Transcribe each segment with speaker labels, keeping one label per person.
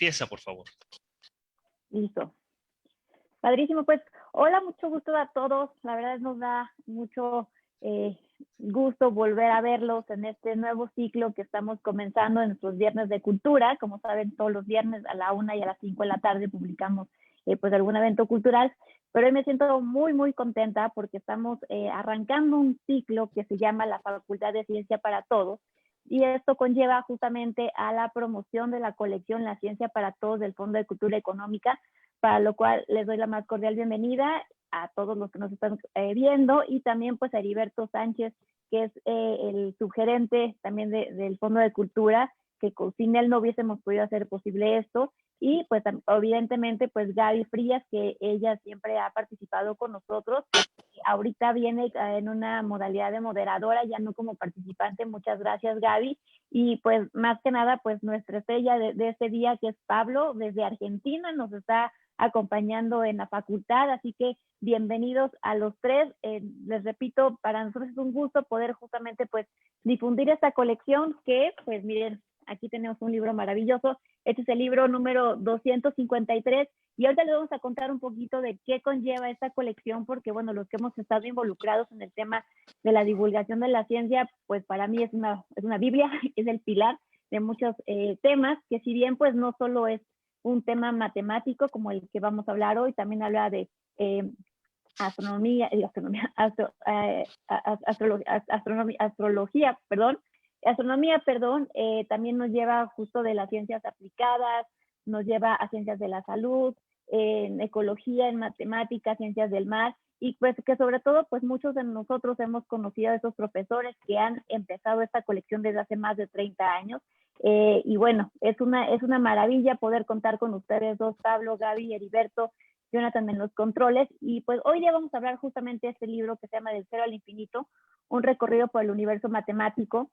Speaker 1: Empieza, por favor.
Speaker 2: Listo. Padrísimo, pues, hola, mucho gusto a todos. La verdad nos da mucho gusto volver a verlos en este nuevo ciclo que estamos comenzando en nuestros viernes de cultura. Como saben, todos los viernes a la 1 y a las 5 de la tarde publicamos pues algún evento cultural, pero hoy me siento muy, muy contenta porque estamos arrancando un ciclo que se llama la Facultad de Ciencia para Todos, y esto conlleva justamente a la promoción de la colección La Ciencia para Todos del Fondo de Cultura Económica, para lo cual les doy la más cordial bienvenida a todos los que nos están viendo, y también pues a Heriberto Sánchez, que es el subgerente también del Fondo de Cultura, que sin él no hubiésemos podido hacer posible esto. Y pues evidentemente pues Gaby Frías, que ella siempre ha participado con nosotros. Ahorita viene en una modalidad de moderadora, ya no como participante. Muchas gracias, Gaby. Y pues más que nada, pues nuestra estrella de este día, que es Pablo, desde Argentina, nos está acompañando en la facultad, así que bienvenidos a los tres. Les repito, para nosotros es un gusto poder justamente pues difundir esta colección que, pues miren, aquí tenemos un libro maravilloso. Este es el libro número 253, y ahorita les vamos a contar un poquito de qué conlleva esta colección, porque bueno, los que hemos estado involucrados en el tema de la divulgación de la ciencia, pues para mí es una Biblia, es el pilar de muchos temas, que si bien pues no solo es un tema matemático como el que vamos a hablar hoy, también habla de astronomía, también nos lleva justo de las ciencias aplicadas, nos lleva a ciencias de la salud, en ecología, en matemáticas, ciencias del mar, y pues que sobre todo pues muchos de nosotros hemos conocido a esos profesores que han empezado esta colección desde hace más de 30 años. Y bueno, es una maravilla poder contar con ustedes dos, Pablo, Gaby, Heriberto, Jonathan en los controles. Y pues hoy día vamos a hablar justamente de este libro que se llama Del Cero al Infinito, un recorrido por el universo matemático.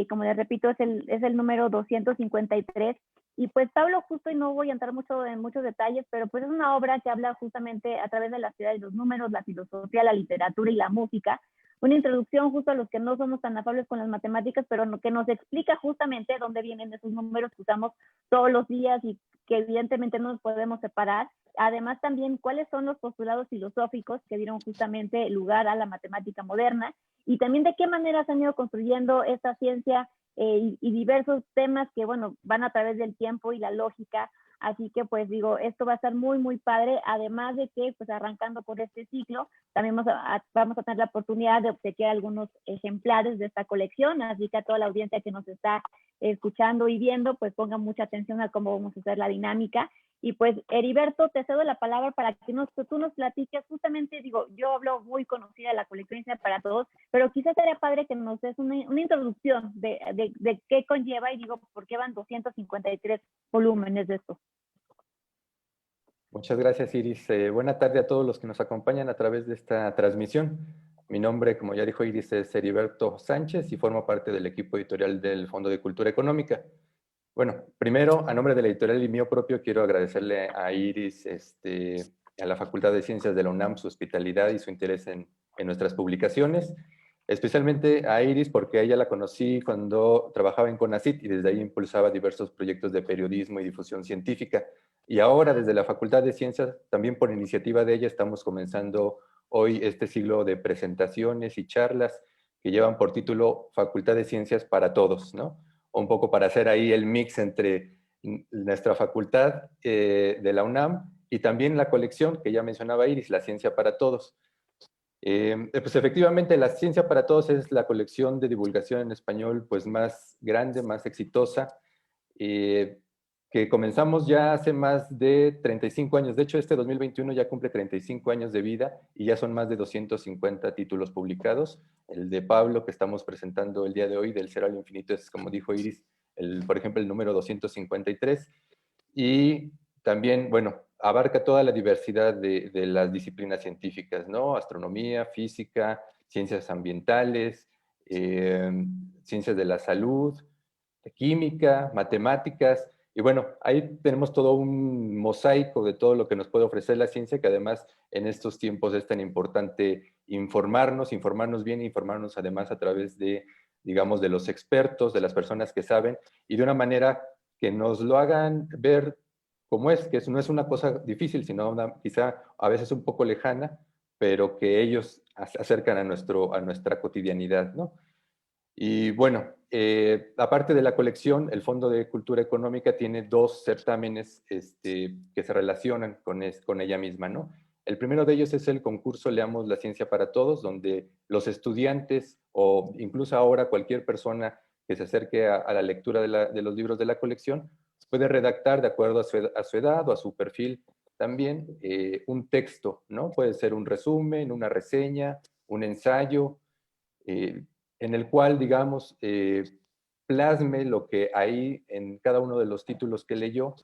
Speaker 2: Como les repito, es el número 253. Y pues Pablo, justo, y no voy a entrar en muchos detalles, pero pues es una obra que habla justamente a través de la ciudad y los números, la filosofía, la literatura y la música. Una introducción justo a los que no somos tan afables con las matemáticas, pero que nos explica justamente dónde vienen esos números que usamos todos los días y que evidentemente no nos podemos separar. Además también cuáles son los postulados filosóficos que dieron justamente lugar a la matemática moderna, y también de qué manera se han ido construyendo esta ciencia y diversos temas que, bueno, van a través del tiempo y la lógica. Así que pues digo, esto va a estar muy, muy padre, además de que pues arrancando por este ciclo, también vamos a tener la oportunidad de obsequiar algunos ejemplares de esta colección, así que a toda la audiencia que nos está escuchando y viendo, pues pongan mucha atención a cómo vamos a hacer la dinámica. Y pues, Heriberto, te cedo la palabra para que tú nos platiques. Justamente, digo, yo hablo muy conocida de la colección para todos, pero quizás sería padre que nos des una introducción de qué conlleva, y digo, por qué van 253 volúmenes de esto.
Speaker 3: Muchas gracias, Iris. Buena tarde a todos los que nos acompañan a través de esta transmisión. Mi nombre, como ya dijo Iris, es Heriberto Sánchez y formo parte del equipo editorial del Fondo de Cultura Económica. Bueno, primero, a nombre de la editorial y mío propio, quiero agradecerle a Iris, a la Facultad de Ciencias de la UNAM, su hospitalidad y su interés en nuestras publicaciones. Especialmente a Iris, porque a ella la conocí cuando trabajaba en CONACYT y desde ahí impulsaba diversos proyectos de periodismo y difusión científica. Y ahora, desde la Facultad de Ciencias, también por iniciativa de ella, estamos comenzando hoy este siglo de presentaciones y charlas que llevan por título Facultad de Ciencias para Todos, ¿no? Un poco para hacer ahí el mix entre nuestra facultad de la UNAM y también la colección que ya mencionaba Iris, La Ciencia para Todos. Pues efectivamente, La Ciencia para Todos es la colección de divulgación en español pues más grande, más exitosa, que comenzamos ya hace más de 35 años. De hecho, este 2021 ya cumple 35 años de vida y ya son más de 250 títulos publicados. El de Pablo, que estamos presentando el día de hoy, Del Cero al Infinito, es, como dijo Iris, por ejemplo, el número 253. Y también, bueno, abarca toda la diversidad de las disciplinas científicas, ¿no? Astronomía, física, ciencias ambientales, ciencias de la salud, química, matemáticas. Y bueno, ahí tenemos todo un mosaico de todo lo que nos puede ofrecer la ciencia, que además en estos tiempos es tan importante informarnos bien, informarnos además a través de, digamos, de los expertos, de las personas que saben, y de una manera que nos lo hagan ver como es, que no es una cosa difícil, sino quizá a veces un poco lejana, pero que ellos acercan a nuestra cotidianidad, ¿no? Y bueno, aparte de la colección, el Fondo de Cultura Económica tiene 2 certámenes que se relacionan con ella misma, ¿no? El primero de ellos es el concurso Leamos la Ciencia para Todos, donde los estudiantes o incluso ahora cualquier persona que se acerque a la lectura de los libros de la colección puede redactar de acuerdo a su edad o a su perfil también un texto, ¿no? Puede ser un resumen, una reseña, un ensayo, eh, en el cual, digamos, plasme lo que ahí en cada uno de los títulos que leyó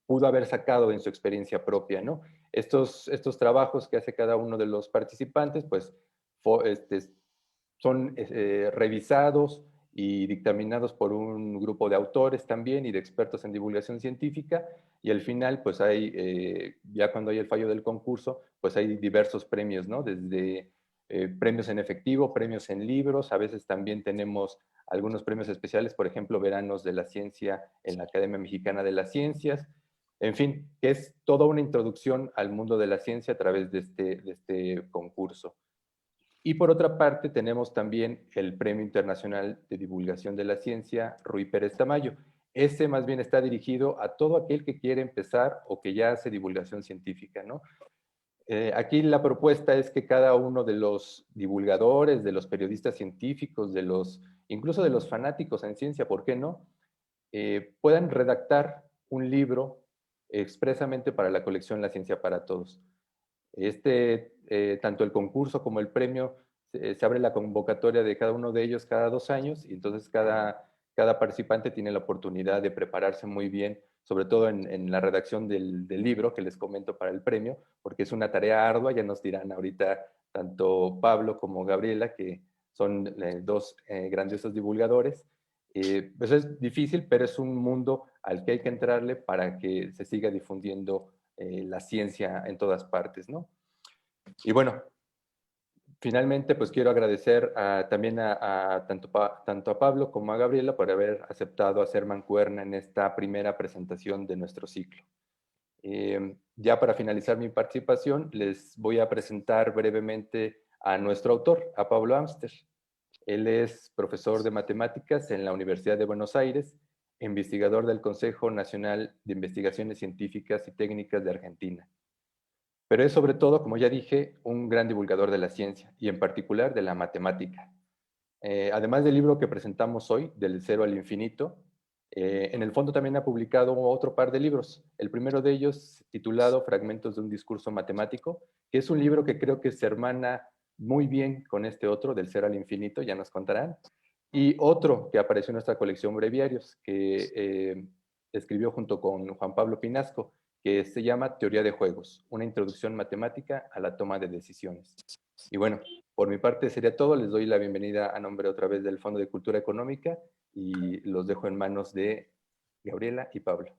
Speaker 3: pudo haber sacado en su experiencia propia, ¿no? Estos trabajos que hace cada uno de los participantes, pues, son revisados y dictaminados por un grupo de autores también y de expertos en divulgación científica, y al final, pues hay, ya cuando hay el fallo del concurso, pues hay diversos premios, ¿no? Desde premios en efectivo, premios en libros, a veces también tenemos algunos premios especiales, por ejemplo, Veranos de la Ciencia en la Academia Mexicana de las Ciencias, en fin, que es toda una introducción al mundo de la ciencia a través de este concurso. Y por otra parte, tenemos también el Premio Internacional de Divulgación de la Ciencia, Ruy Pérez Tamayo. Este más bien está dirigido a todo aquel que quiere empezar o que ya hace divulgación científica, ¿no? Aquí la propuesta es que cada uno de los divulgadores, de los periodistas científicos, incluso de los fanáticos en ciencia, ¿por qué no? Puedan redactar un libro expresamente para la colección La Ciencia para Todos. Tanto el concurso como el premio, se abre la convocatoria de cada uno de ellos cada 2 años, y entonces cada participante tiene la oportunidad de prepararse muy bien, sobre todo en la redacción del libro que les comento para el premio, porque es una tarea ardua. Ya nos dirán ahorita tanto Pablo como Gabriela, que son 2 grandiosos divulgadores. Pues es difícil, pero es un mundo al que hay que entrarle para que se siga difundiendo la ciencia en todas partes, ¿no? Y bueno, finalmente pues quiero agradecer también tanto a Pablo como a Gabriela por haber aceptado hacer mancuerna en esta primera presentación de nuestro ciclo. Ya para finalizar mi participación, les voy a presentar brevemente a nuestro autor, a Pablo Amster. Él es profesor de matemáticas en la Universidad de Buenos Aires, investigador del Consejo Nacional de Investigaciones Científicas y Técnicas de Argentina. Pero es sobre todo, como ya dije, un gran divulgador de la ciencia y en particular de la matemática. Además del libro que presentamos hoy, Del Cero al Infinito, en el fondo también ha publicado otro par de libros. El primero de ellos, titulado Fragmentos de un discurso matemático, que es un libro que creo que se hermana muy bien con este otro, Del Cero al Infinito, ya nos contarán. Y otro que apareció en nuestra colección Breviarios, que escribió junto con Juan Pablo Pinasco, que se llama Teoría de Juegos, una introducción matemática a la toma de decisiones. Y bueno, por mi parte sería todo. Les doy la bienvenida a nombre otra vez del Fondo de Cultura Económica y los dejo en manos de Gabriela y Pablo.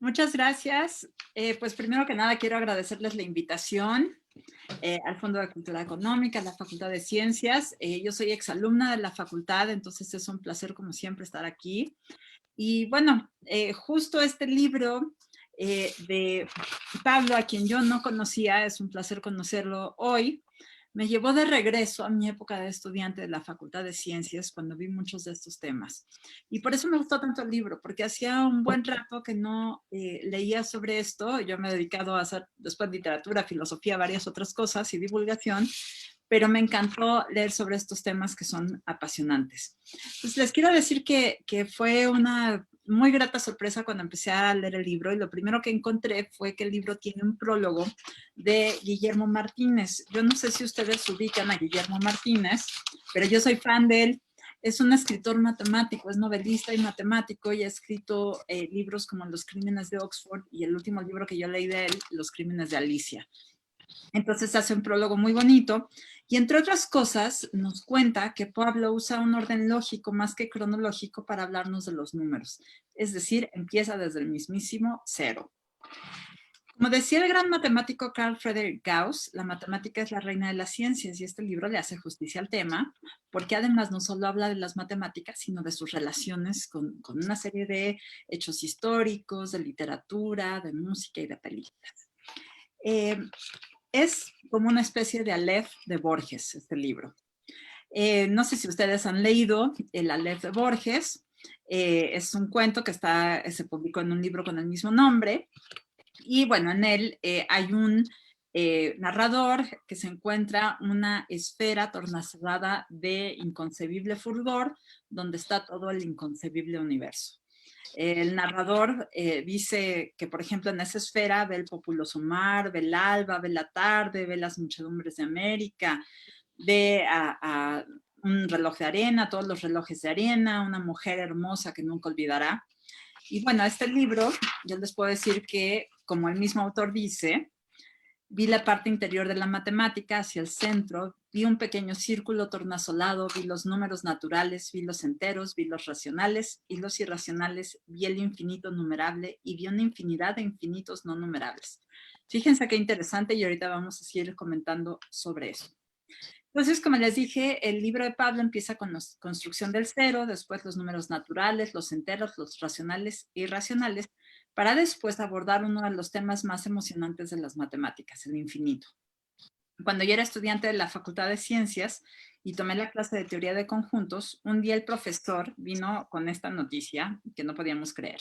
Speaker 1: Muchas gracias. Pues primero que nada quiero agradecerles la invitación al Fondo de Cultura Económica, a la Facultad de Ciencias. Yo soy exalumna de la facultad, entonces es un placer como siempre estar aquí. Y bueno, justo este libro de Pablo, a quien yo no conocía, es un placer conocerlo hoy, me llevó de regreso a mi época de estudiante de la Facultad de Ciencias, cuando vi muchos de estos temas. Y por eso me gustó tanto el libro, porque hacía un buen rato que no leía sobre esto. Yo me he dedicado a hacer después literatura, filosofía, varias otras cosas y divulgación, pero me encantó leer sobre estos temas que son apasionantes. Pues les quiero decir que fue una muy grata sorpresa cuando empecé a leer el libro, y lo primero que encontré fue que el libro tiene un prólogo de Guillermo Martínez. Yo no sé si ustedes ubican a Guillermo Martínez, pero yo soy fan de él. Es un escritor matemático, es novelista y matemático, y ha escrito libros como Los Crímenes de Oxford, y el último libro que yo leí de él, Los Crímenes de Alicia. Entonces hace un prólogo muy bonito, y entre otras cosas nos cuenta que Pablo usa un orden lógico más que cronológico para hablarnos de los números. Es decir, empieza desde el mismísimo cero. Como decía el gran matemático Carl Friedrich Gauss, la matemática es la reina de las ciencias y este libro le hace justicia al tema, porque además no solo habla de las matemáticas, sino de sus relaciones con una serie de hechos históricos, de literatura, de música y de películas. Es como una especie de Aleph de Borges, este libro. No sé si ustedes han leído el Aleph de Borges. Es un cuento que se publicó en un libro con el mismo nombre. Y bueno, en él hay un narrador que se encuentra una esfera tornasolada de inconcebible fulgor, donde está todo el inconcebible universo. El narrador dice que, por ejemplo, en esa esfera ve el populoso mar, ve el alba, ve la tarde, ve las muchedumbres de América, ve a un reloj de arena, todos los relojes de arena, una mujer hermosa que nunca olvidará. Y bueno, este libro, yo les puedo decir que, como el mismo autor dice, vi la parte interior de la matemática hacia el centro, vi un pequeño círculo tornasolado, vi los números naturales, vi los enteros, vi los racionales y los irracionales, vi el infinito numerable y vi una infinidad de infinitos no numerables. Fíjense qué interesante y ahorita vamos a seguir comentando sobre eso. Entonces, como les dije, el libro de Pablo empieza con la construcción del cero, después los números naturales, los enteros, los racionales e irracionales, para después abordar uno de los temas más emocionantes de las matemáticas, el infinito. Cuando yo era estudiante de la Facultad de Ciencias y tomé la clase de teoría de conjuntos, un día el profesor vino con esta noticia que no podíamos creer.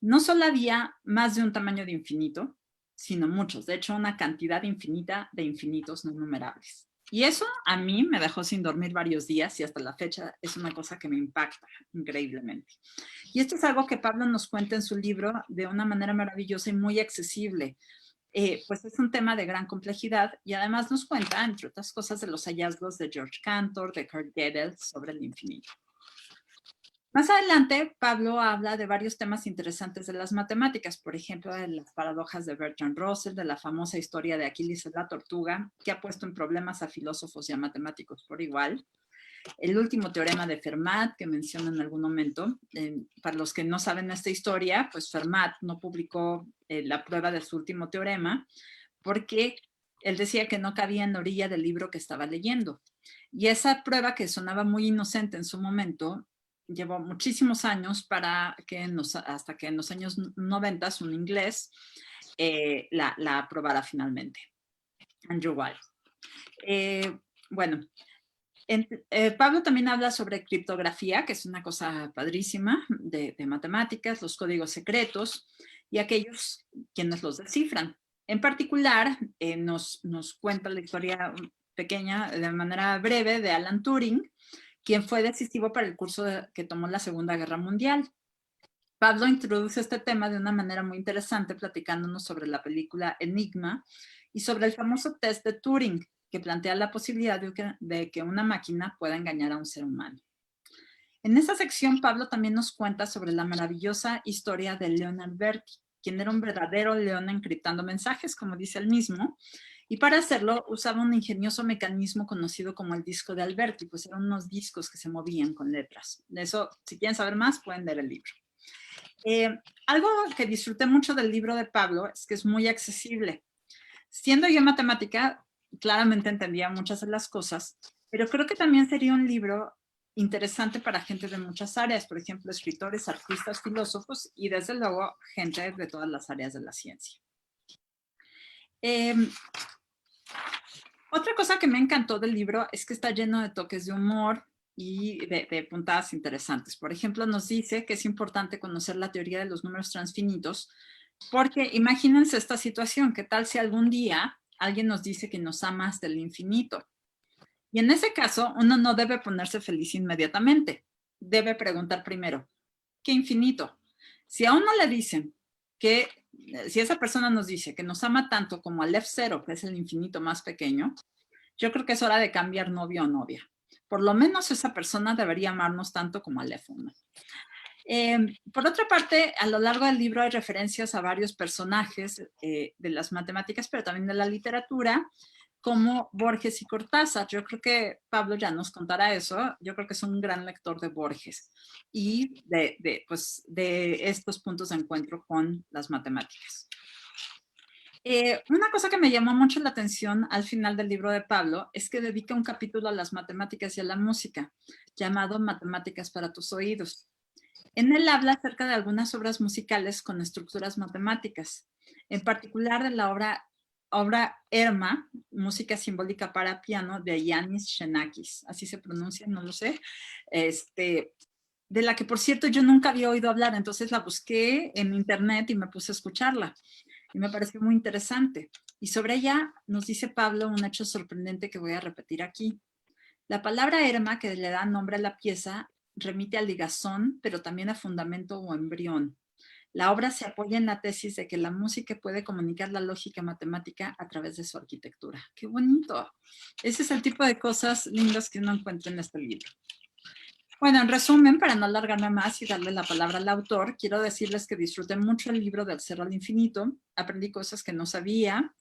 Speaker 1: No solo había más de un tamaño de infinito, sino muchos, de hecho una cantidad infinita de infinitos no numerables. Y eso a mí me dejó sin dormir varios días y hasta la fecha es una cosa que me impacta increíblemente. Y esto es algo que Pablo nos cuenta en su libro de una manera maravillosa y muy accesible. Pues es un tema de gran complejidad y además nos cuenta, entre otras cosas, de los hallazgos de George Cantor, de Kurt Gödel sobre el infinito. Más adelante, Pablo habla de varios temas interesantes de las matemáticas, por ejemplo, de las paradojas de Bertrand Russell, de la famosa historia de Aquiles y la tortuga, que ha puesto en problemas a filósofos y a matemáticos por igual. El último teorema de Fermat, que menciona en algún momento. Para los que no saben esta historia, pues Fermat no publicó la prueba de su último teorema porque él decía que no cabía en la orilla del libro que estaba leyendo. Y esa prueba, que sonaba muy inocente en su momento, llevó muchísimos años hasta que en los años 90 un inglés la aprobara finalmente. Andrew Weil. Bueno, Pablo también habla sobre criptografía, que es una cosa padrísima de matemáticas, los códigos secretos y aquellos quienes los descifran. En particular, nos cuenta la historia pequeña, de manera breve, de Alan Turing, quien fue decisivo para el curso que tomó la Segunda Guerra Mundial. Pablo introduce este tema de una manera muy interesante, platicándonos sobre la película Enigma y sobre el famoso test de Turing, que plantea la posibilidad de que una máquina pueda engañar a un ser humano. En esta sección, Pablo también nos cuenta sobre la maravillosa historia de Leon Alberti, quien era un verdadero león encriptando mensajes, como dice él mismo, y para hacerlo usaba un ingenioso mecanismo conocido como el disco de Alberti, pues eran unos discos que se movían con letras. De eso, si quieren saber más, pueden leer el libro. Algo que disfruté mucho del libro de Pablo es que es muy accesible. Siendo yo matemática, claramente entendía muchas de las cosas, pero creo que también sería un libro interesante para gente de muchas áreas, por ejemplo, escritores, artistas, filósofos y desde luego gente de todas las áreas de la ciencia. Otra cosa que me encantó del libro es que está lleno de toques de humor y de puntadas interesantes. Por ejemplo, nos dice que es importante conocer la teoría de los números transfinitos, porque imagínense esta situación, ¿qué tal si algún día alguien nos dice que nos ama hasta el infinito? Y en ese caso, uno no debe ponerse feliz inmediatamente. Debe preguntar primero, ¿qué infinito? Si a uno le dicen que, si esa persona nos dice que nos ama tanto como al F0, que es el infinito más pequeño, yo creo que es hora de cambiar novio o novia. Por lo menos esa persona debería amarnos tanto como al F1. Por otra parte, a lo largo del libro hay referencias a varios personajes de las matemáticas, pero también de la literatura, como Borges y Cortázar. Yo creo que Pablo ya nos contará eso. Yo creo que es un gran lector de Borges y de estos puntos de encuentro con las matemáticas. Una cosa que me llamó mucho la atención al final del libro de Pablo es que dedica un capítulo a las matemáticas y a la música, llamado Matemáticas para tus oídos. En él habla acerca de algunas obras musicales con estructuras matemáticas, en particular de la obra Herma, música simbólica para piano, de Yanis Xenakis, así se pronuncia, no lo sé, de la que, por cierto, yo nunca había oído hablar, entonces la busqué en internet y me puse a escucharla, y me pareció muy interesante. Y sobre ella nos dice Pablo un hecho sorprendente que voy a repetir aquí. La palabra herma, que le da nombre a la pieza, remite al ligazón, pero también a fundamento o embrión. La obra se apoya en la tesis de que la música puede comunicar la lógica matemática a través de su arquitectura. ¡Qué bonito! Ese es el tipo de cosas lindas que uno encuentra en este libro. Bueno, en resumen, para no alargarme más y darle la palabra al autor, quiero decirles que disfruté mucho el libro Del Cero al Infinito, aprendí cosas que no sabía,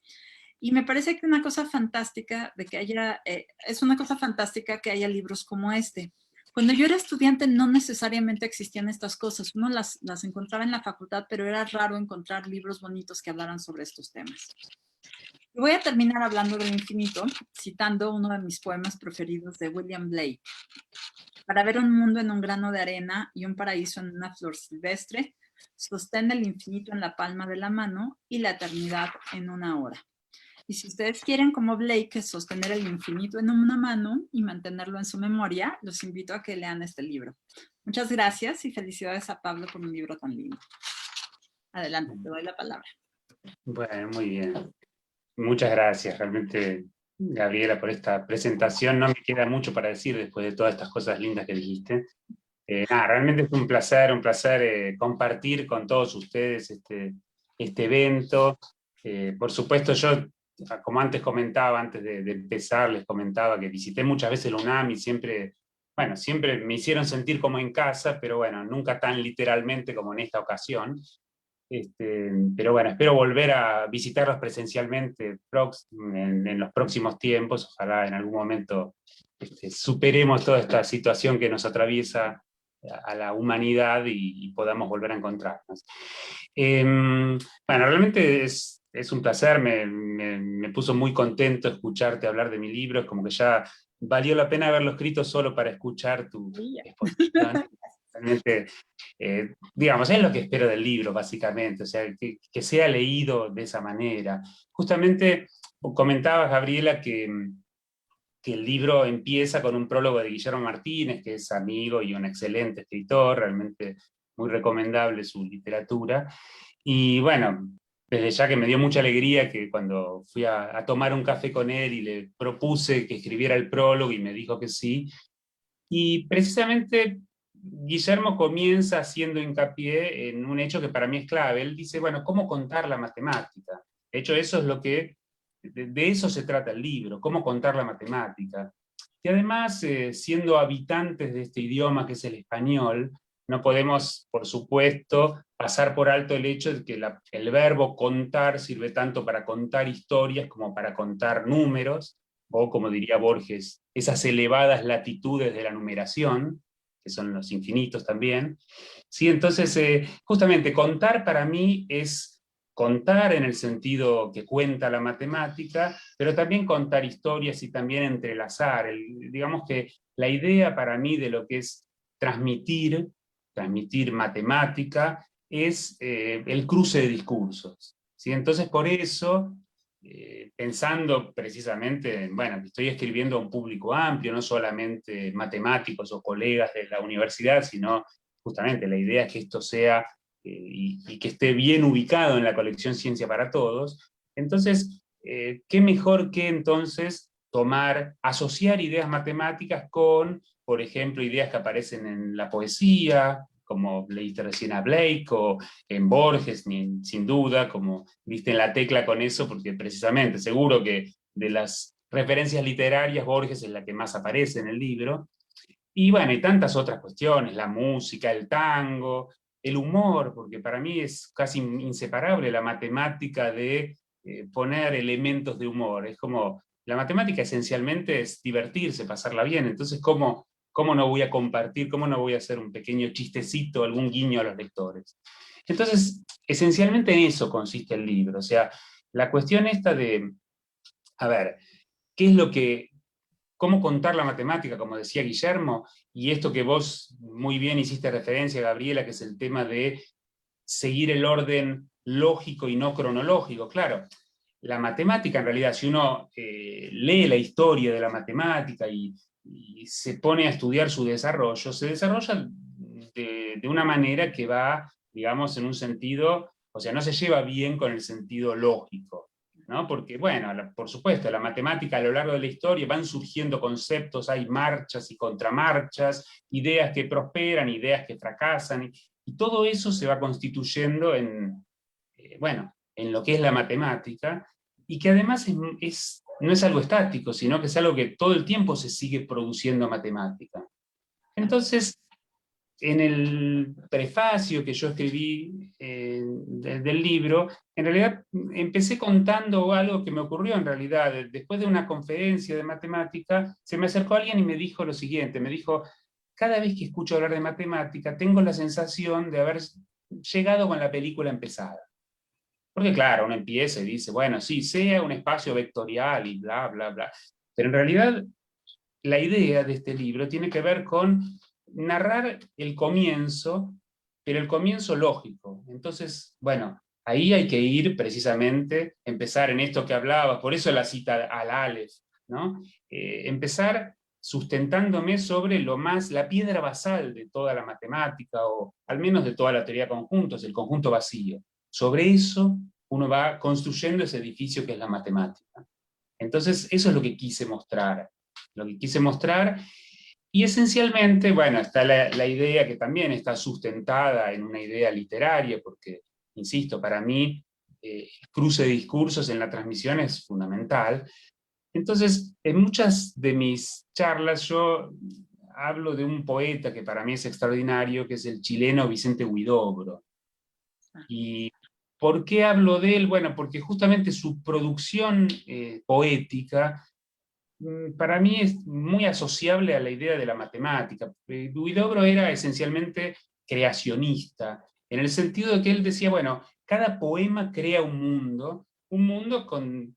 Speaker 1: y me parece que una cosa fantástica de que haya, es una cosa fantástica que haya libros como este. Cuando yo era estudiante no necesariamente existían estas cosas, uno las encontraba en la facultad, pero era raro encontrar libros bonitos que hablaran sobre estos temas. Y voy a terminar hablando del infinito, citando uno de mis poemas preferidos de William Blake. Para ver un mundo en un grano de arena y un paraíso en una flor silvestre, sostén el infinito en la palma de la mano y la eternidad en una hora. Y si ustedes quieren, como Blake, sostener el infinito en una mano y mantenerlo en su memoria, los invito a que lean este libro. Muchas gracias y felicidades a Pablo por un libro tan lindo. Adelante, te doy la palabra.
Speaker 4: Bueno, muy bien. Muchas gracias, realmente, Gabriela, por esta presentación. No me queda mucho para decir después de todas estas cosas lindas que dijiste. Realmente es un placer compartir con todos ustedes este evento. Por supuesto, yo, como antes comentaba, antes de empezar, les comentaba que visité muchas veces la UNAM y siempre me hicieron sentir como en casa, pero bueno, nunca tan literalmente como en esta ocasión. Pero bueno, espero volver a visitarlos presencialmente en los próximos tiempos. Ojalá en algún momento superemos toda esta situación que nos atraviesa a la humanidad y podamos volver a encontrarnos. Bueno, realmente es un placer, me puso muy contento escucharte hablar de mi libro, es como que ya valió la pena haberlo escrito solo para escuchar tu exposición. Realmente, digamos, es lo que espero del libro, básicamente, o sea, que sea leído de esa manera. Justamente comentabas, Gabriela, que el libro empieza con un prólogo de Guillermo Martínez, que es amigo y un excelente escritor, realmente muy recomendable su literatura. Y bueno, desde ya que me dio mucha alegría que cuando fui a tomar un café con él y le propuse que escribiera el prólogo y me dijo que sí, y precisamente Guillermo comienza haciendo hincapié en un hecho que para mí es clave. Él dice, bueno, ¿cómo contar la matemática? De hecho, eso es lo que, de eso se trata el libro, cómo contar la matemática. Y además, siendo habitantes de este idioma que es el español, no podemos, por supuesto, pasar por alto el hecho de que el verbo contar sirve tanto para contar historias como para contar números, o como diría Borges, esas elevadas latitudes de la numeración, que son los infinitos también. Sí, entonces, justamente contar para mí es contar en el sentido que cuenta la matemática, pero también contar historias y también entrelazar. Digamos que la idea para mí de lo que es transmitir matemática, es el cruce de discursos. ¿Sí? Entonces, por eso, pensando precisamente, bueno, que estoy escribiendo a un público amplio, no solamente matemáticos o colegas de la universidad, sino justamente la idea es que esto sea y que esté bien ubicado en la colección Ciencia para Todos. Entonces, ¿qué mejor que entonces asociar ideas matemáticas con, por ejemplo, ideas que aparecen en la poesía, como leíste recién a Blake, o en Borges, sin duda, como viste en la tecla con eso, porque precisamente, seguro que de las referencias literarias, Borges es la que más aparece en el libro, y bueno, y tantas otras cuestiones, la música, el tango, el humor, porque para mí es casi inseparable la matemática de poner elementos de humor. Es como, la matemática esencialmente es divertirse, pasarla bien, entonces ¿cómo no voy a compartir, cómo no voy a hacer un pequeño chistecito, algún guiño a los lectores? Entonces, esencialmente en eso consiste el libro, o sea, la cuestión esta de, a ver, ¿qué es lo que, cómo contar la matemática, como decía Guillermo, y esto que vos muy bien hiciste referencia, Gabriela, que es el tema de seguir el orden lógico y no cronológico? Claro, la matemática en realidad, si uno lee la historia de la matemática y se pone a estudiar su desarrollo, se desarrolla de una manera que va, digamos, en un sentido, o sea, no se lleva bien con el sentido lógico, ¿no? Porque, bueno, por supuesto, la matemática a lo largo de la historia van surgiendo conceptos, hay marchas y contramarchas, ideas que prosperan, ideas que fracasan, y todo eso se va constituyendo en, bueno, en lo que es la matemática, y que además no es algo estático, sino que es algo que todo el tiempo se sigue produciendo matemática. Entonces, en el prefacio que yo escribí del libro, en realidad empecé contando algo que me ocurrió en realidad. Después de una conferencia de matemática, se me acercó alguien y me dijo lo siguiente, me dijo, cada vez que escucho hablar de matemática, tengo la sensación de haber llegado con la película empezada. Porque claro, uno empieza y dice, bueno, sí, sea un espacio vectorial y bla, bla, bla. Pero en realidad la idea de este libro tiene que ver con narrar el comienzo, pero el comienzo lógico. Entonces, bueno, ahí hay que ir precisamente, empezar en esto que hablaba, por eso la cita al Aleph, ¿no? Empezar sustentándome sobre la piedra basal de toda la matemática, o al menos de toda la teoría de conjuntos, el conjunto vacío. Sobre eso uno va construyendo ese edificio que es la matemática. Entonces, eso es lo que quise mostrar. Lo que quise mostrar, y esencialmente, bueno, está la idea que también está sustentada en una idea literaria, porque, insisto, para mí el cruce de discursos en la transmisión es fundamental. Entonces, en muchas de mis charlas yo hablo de un poeta que para mí es extraordinario, que es el chileno Vicente Huidobro. ¿Y por qué hablo de él? Bueno, porque justamente su producción poética para mí es muy asociable a la idea de la matemática. Huidobro era esencialmente creacionista, en el sentido de que él decía, bueno, cada poema crea un mundo con,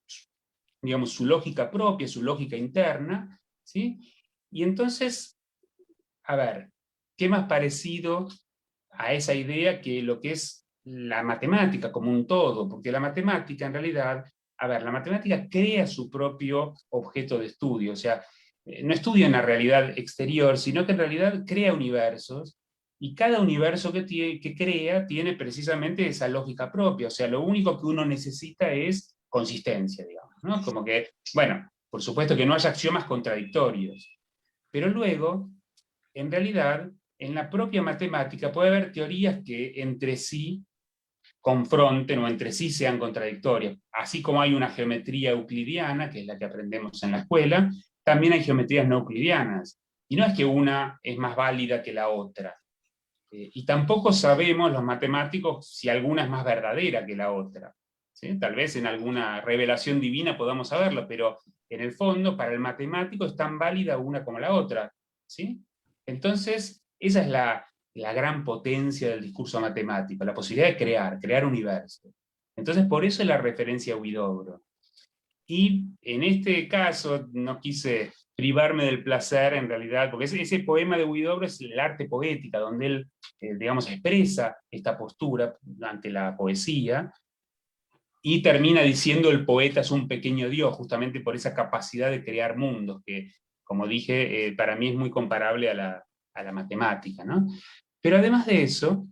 Speaker 4: digamos, su lógica propia, su lógica interna, ¿sí? Y entonces, a ver, ¿qué más parecido a esa idea que lo que es la matemática como un todo? Porque la matemática en realidad, a ver, la matemática crea su propio objeto de estudio, o sea, no estudia una realidad exterior, sino que en realidad crea universos, y cada universo que crea tiene precisamente esa lógica propia, o sea, lo único que uno necesita es consistencia, digamos, ¿no? Como que, bueno, por supuesto que no haya axiomas contradictorios, pero luego, en realidad, en la propia matemática puede haber teorías que entre sí confronten o entre sí sean contradictorias. Así como hay una geometría euclidiana, que es la que aprendemos en la escuela, también hay geometrías no euclidianas. Y no es que una es más válida que la otra. Y tampoco sabemos los matemáticos si alguna es más verdadera que la otra. ¿Sí? Tal vez en alguna revelación divina podamos saberlo, pero en el fondo, para el matemático es tan válida una como la otra. ¿Sí? Entonces, esa es la gran potencia del discurso matemático, la posibilidad de crear universos. Entonces, por eso es la referencia a Huidobro. Y en este caso no quise privarme del placer, en realidad, porque ese poema de Huidobro es el arte poética, donde él, digamos, expresa esta postura ante la poesía, y termina diciendo el poeta es un pequeño dios, justamente por esa capacidad de crear mundos, que, como dije, para mí es muy comparable a la matemática, ¿no? Pero además de eso,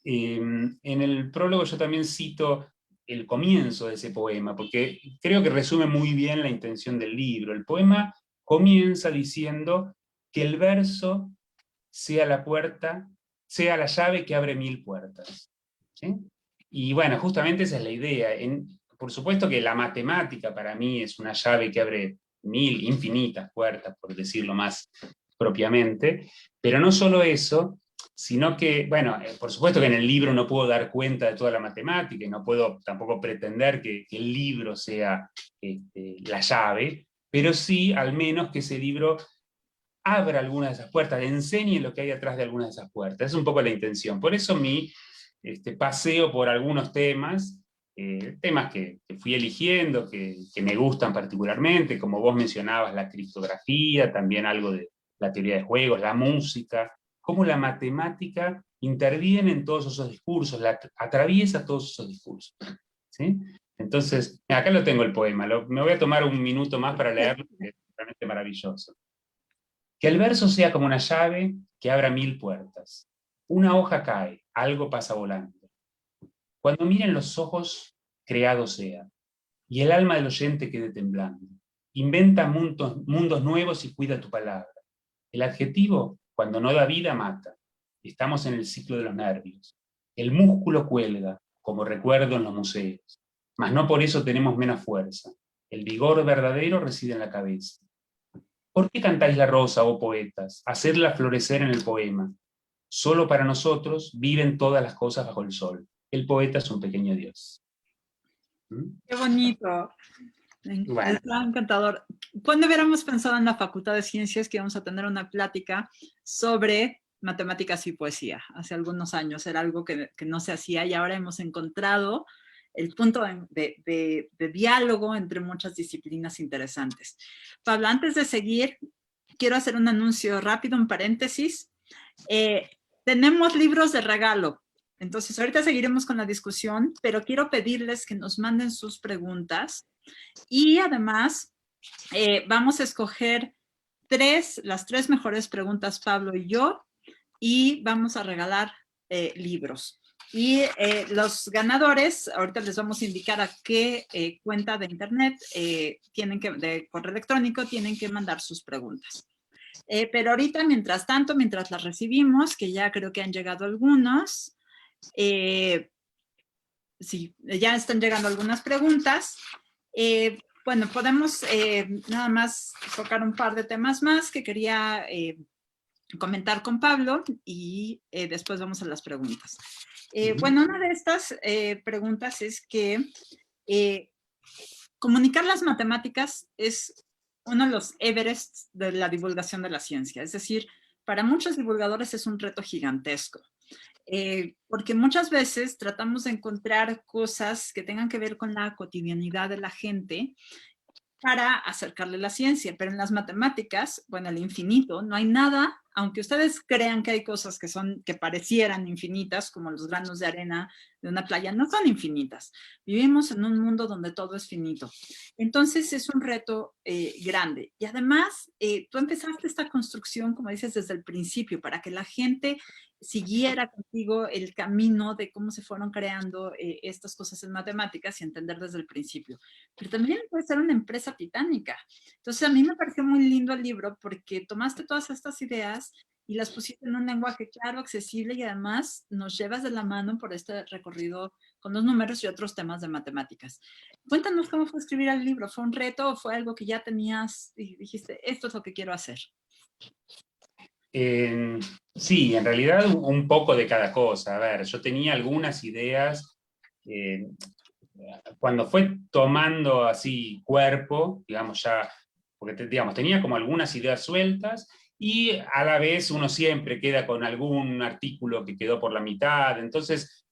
Speaker 4: en el prólogo yo también cito el comienzo de ese poema, porque creo que resume muy bien la intención del libro. El poema comienza diciendo que el verso sea la puerta, sea la llave que abre 1000 puertas. ¿Sí? Y bueno, justamente esa es la idea. Por supuesto que la matemática para mí es una llave que abre 1000, infinitas puertas, por decirlo más propiamente, pero no solo eso, sino que, bueno, por supuesto que en el libro no puedo dar cuenta de toda la matemática, y no puedo tampoco pretender que el libro sea la llave, pero sí al menos que ese libro abra algunas de esas puertas, enseñe lo que hay atrás de algunas de esas puertas. Es un poco la intención. Por eso mi paseo por algunos temas, temas que fui eligiendo, que me gustan particularmente, como vos mencionabas, la criptografía, también algo de la teoría de juegos, la música, cómo la matemática interviene en todos esos discursos, atraviesa todos esos discursos. ¿Sí? Entonces, acá lo tengo el poema, me voy a tomar un minuto más para leerlo, porque es realmente maravilloso. Que el verso sea como una llave que abra 1000 puertas. Una hoja cae, algo pasa volando. Cuando miren los ojos, creado sea, y el alma del oyente quede temblando. Inventa mundos nuevos y cuida tu palabra. El adjetivo, cuando no da vida, mata. Estamos en el ciclo de los nervios. El músculo cuelga, como recuerdo en los museos. Mas no por eso tenemos menos fuerza. El vigor verdadero reside en la cabeza. ¿Por qué cantáis la rosa, oh poetas? Hacedla florecer en el poema. Solo para nosotros viven todas las cosas bajo el sol. El poeta es un pequeño dios.
Speaker 1: Qué bonito.
Speaker 4: Bueno.
Speaker 1: Está encantador. ¿Cuándo hubiéramos pensado en la Facultad de Ciencias que íbamos a tener una plática sobre matemáticas y poesía? Hace algunos años era algo que no se hacía y ahora hemos encontrado el punto de diálogo entre muchas disciplinas interesantes. Pablo, antes de seguir, quiero hacer un anuncio rápido, un paréntesis. Tenemos libros de regalo. Entonces, ahorita seguiremos con la discusión, pero quiero pedirles que nos manden sus preguntas y además vamos a escoger las tres mejores preguntas, Pablo y yo, y vamos a regalar libros. Y los ganadores, ahorita les vamos a indicar a qué cuenta de internet de correo electrónico tienen que mandar sus preguntas. Pero ahorita, mientras tanto, mientras las recibimos, que ya creo que han llegado algunos, sí, ya están llegando algunas preguntas. Bueno, podemos nada más tocar un par de temas más que quería comentar con Pablo y después vamos a las preguntas. Bueno, una de estas preguntas es que comunicar las matemáticas es uno de los Everests de la divulgación de la ciencia. Es decir, para muchos divulgadores es un reto gigantesco. Porque muchas veces tratamos de encontrar cosas que tengan que ver con la cotidianidad de la gente para acercarle la ciencia, pero en las matemáticas, bueno, el infinito, no hay nada, aunque ustedes crean que hay cosas que parecieran infinitas, como los granos de arena de una playa, no son infinitas. Vivimos en un mundo donde todo es finito. Entonces es un reto grande. Y además, tú empezaste esta construcción, como dices, desde el principio, para que la gente siguiera contigo el camino de cómo se fueron creando estas cosas en matemáticas y entender desde el principio. Pero también puede ser una empresa titánica. Entonces a mí me pareció muy lindo el libro porque tomaste todas estas ideas y las pusiste en un lenguaje claro, accesible y además nos llevas de la mano por este recorrido con los números y otros temas de matemáticas. Cuéntanos cómo fue escribir el libro. ¿Fue un reto o fue algo que ya tenías y dijiste, esto es lo que quiero hacer?
Speaker 4: Sí, en realidad un poco de cada cosa. A ver, yo tenía algunas ideas, cuando fue tomando así cuerpo, digamos ya, porque digamos, tenía como algunas ideas sueltas, y a la vez uno siempre queda con algún artículo que quedó por la mitad. Entonces,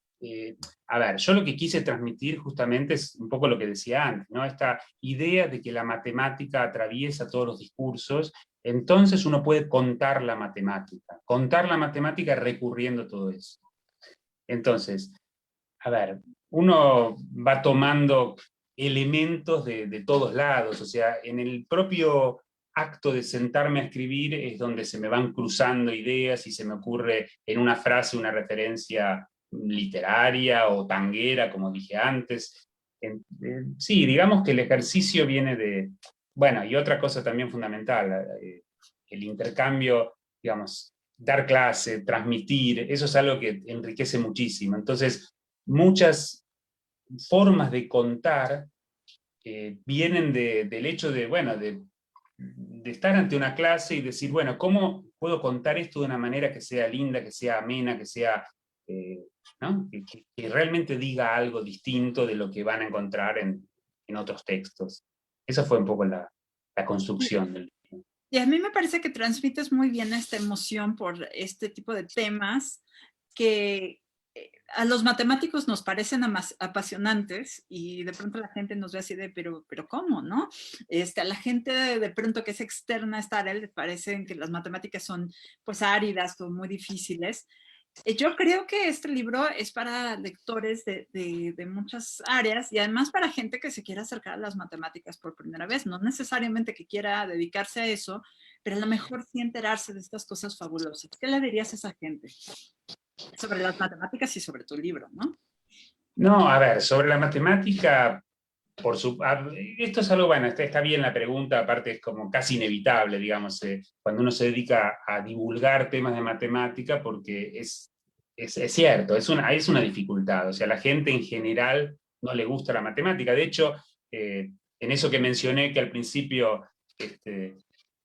Speaker 4: a ver, yo lo que quise transmitir justamente es un poco lo que decía antes, ¿no? Esta idea de que la matemática atraviesa todos los discursos. Entonces uno puede contar la matemática recurriendo a todo eso. Entonces, a ver, uno va tomando elementos de todos lados, o sea, en el propio acto de sentarme a escribir es donde se me van cruzando ideas y se me ocurre en una frase una referencia literaria o tanguera, como dije antes. Sí, digamos que el ejercicio viene de... Bueno, y otra cosa también fundamental, el intercambio, digamos, dar clase, transmitir, eso es algo que enriquece muchísimo. Entonces, muchas formas de contar vienen del hecho de, bueno, de estar ante una clase y decir, bueno, ¿cómo puedo contar esto de una manera que sea linda, que sea amena, que sea... ¿no? que realmente diga algo distinto de lo que van a encontrar en otros textos. Esa fue un poco la construcción del libro.
Speaker 1: Y a mí me parece que transmites muy bien esta emoción por este tipo de temas que a los matemáticos nos parecen apasionantes y de pronto la gente nos ve así de, pero ¿cómo, no? A la gente de pronto que es externa a esta área les parecen que las matemáticas son pues áridas o muy difíciles. Yo creo que este libro es para lectores de muchas áreas y además para gente que se quiera acercar a las matemáticas por primera vez, no necesariamente que quiera dedicarse a eso, pero a lo mejor sí enterarse de estas cosas fabulosas. ¿Qué le dirías a esa gente sobre las matemáticas y sobre tu libro, no?
Speaker 4: No, a ver, sobre la matemática, esto es algo, bueno, está bien la pregunta, aparte es como casi inevitable, digamos, cuando uno se dedica a divulgar temas de matemática, porque es cierto, es una dificultad, o sea, a la gente en general no le gusta la matemática. De hecho, en eso que mencioné, que al principio,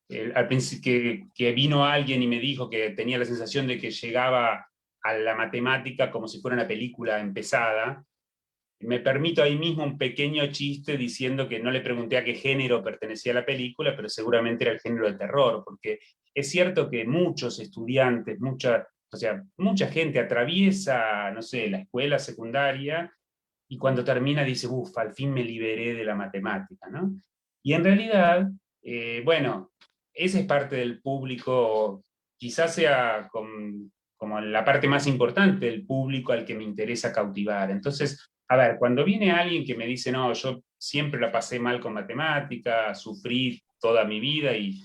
Speaker 4: que vino alguien y me dijo que tenía la sensación de que llegaba a la matemática como si fuera una película empezada, me permito ahí mismo un pequeño chiste diciendo que no le pregunté a qué género pertenecía la película, pero seguramente era el género de terror, porque es cierto que muchos estudiantes, mucha gente atraviesa, no sé, la escuela secundaria y cuando termina dice, uff, al fin me liberé de la matemática, ¿no? Y en realidad, bueno, ese es parte del público, quizás sea como la parte más importante del público al que me interesa cautivar. Entonces, a ver, cuando viene alguien que me dice, no, yo siempre la pasé mal con matemática, sufrí toda mi vida y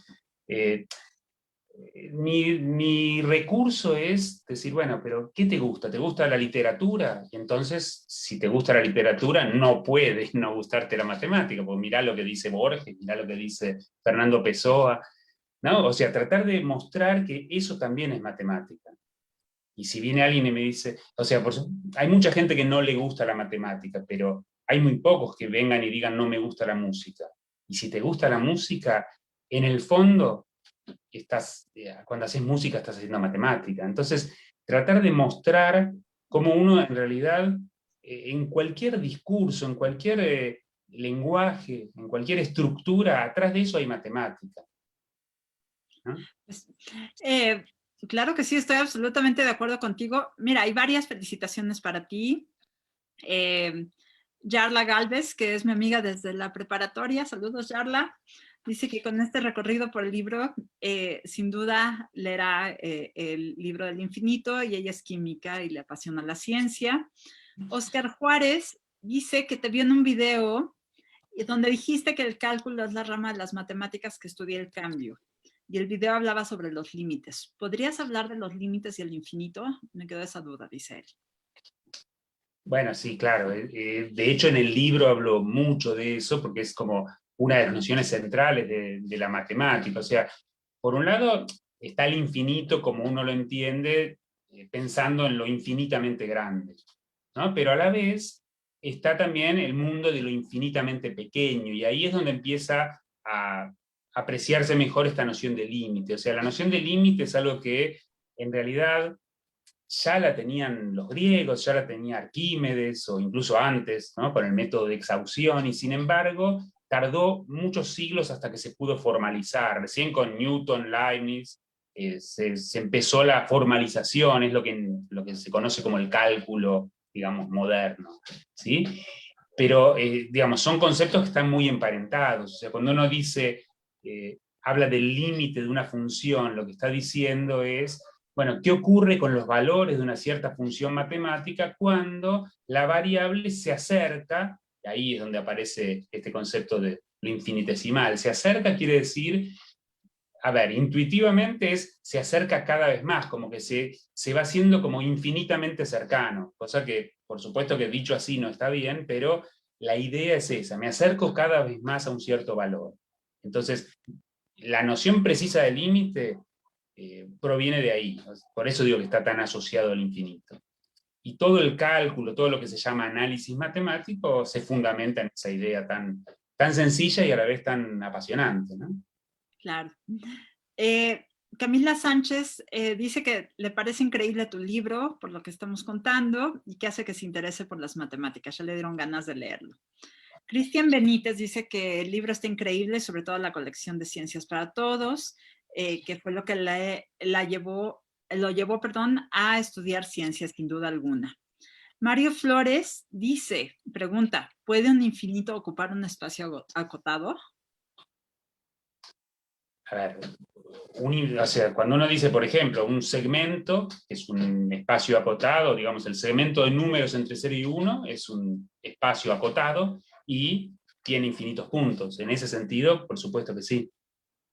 Speaker 4: mi recurso es decir, bueno, pero ¿qué te gusta? ¿Te gusta la literatura? Y entonces, si te gusta la literatura, no puedes no gustarte la matemática, porque mirá lo que dice Borges, mirá lo que dice Fernando Pessoa, ¿no? O sea, tratar de mostrar que eso también es matemática. Y si viene alguien y me dice, o sea, hay mucha gente que no le gusta la matemática, pero hay muy pocos que vengan y digan no me gusta la música. Y si te gusta la música, en el fondo, cuando haces música estás haciendo matemática. Entonces, tratar de mostrar cómo uno en realidad, en cualquier discurso, en cualquier lenguaje, en cualquier estructura, atrás de eso hay matemática, ¿no?
Speaker 1: Pues, claro que sí, estoy absolutamente de acuerdo contigo. Mira, hay varias felicitaciones para ti. Yarla Galvez, que es mi amiga desde la preparatoria, saludos Yarla, dice que con este recorrido por el libro, sin duda leerá el libro del infinito y ella es química y le apasiona la ciencia. Oscar Juárez dice que te vio en un video donde dijiste que el cálculo es la rama de las matemáticas que estudia el cambio. Y el video hablaba sobre los límites. ¿Podrías hablar de los límites y el infinito? Me quedó esa duda, dice él.
Speaker 4: Bueno, sí, claro. De hecho, en el libro hablo mucho de eso porque es como una de las nociones centrales de la matemática. O sea, por un lado está el infinito como uno lo entiende, pensando en lo infinitamente grande, ¿no? Pero a la vez está también el mundo de lo infinitamente pequeño y ahí es donde empieza a apreciarse mejor esta noción de límite. O sea, la noción de límite es algo que en realidad ya la tenían los griegos, ya la tenía Arquímedes, o incluso antes, ¿no? Con el método de exhaustión, y sin embargo tardó muchos siglos hasta que se pudo formalizar. Recién con Newton, Leibniz, se empezó la formalización, es lo que se conoce como el cálculo, digamos, moderno, ¿sí? Pero, digamos, son conceptos que están muy emparentados. O sea, cuando uno dice, habla del límite de una función, lo que está diciendo es, bueno, ¿qué ocurre con los valores de una cierta función matemática cuando la variable se acerca? Y ahí es donde aparece este concepto de lo infinitesimal. Se acerca quiere decir, a ver, intuitivamente se acerca cada vez más, como que se va haciendo como infinitamente cercano, cosa que, por supuesto que dicho así no está bien, pero la idea es esa, me acerco cada vez más a un cierto valor. Entonces, la noción precisa del límite proviene de ahí, por eso digo que está tan asociado al infinito. Y todo el cálculo, todo lo que se llama análisis matemático, se fundamenta en esa idea tan sencilla y a la vez tan apasionante, ¿no?
Speaker 1: Claro. Camila Sánchez dice que le parece increíble tu libro, por lo que estamos contando, y que hace que se interese por las matemáticas. Ya le dieron ganas de leerlo. Cristian Benítez dice que el libro está increíble, sobre todo la colección de Ciencias para Todos, que fue lo que lo llevó a estudiar ciencias, sin duda alguna. Mario Flores pregunta, ¿puede un infinito ocupar un espacio acotado?
Speaker 4: A ver, o sea, cuando uno dice, por ejemplo, un segmento, que es un espacio acotado, digamos, el segmento de números entre 0 y 1 es un espacio acotado y tiene infinitos puntos. En ese sentido, por supuesto que sí.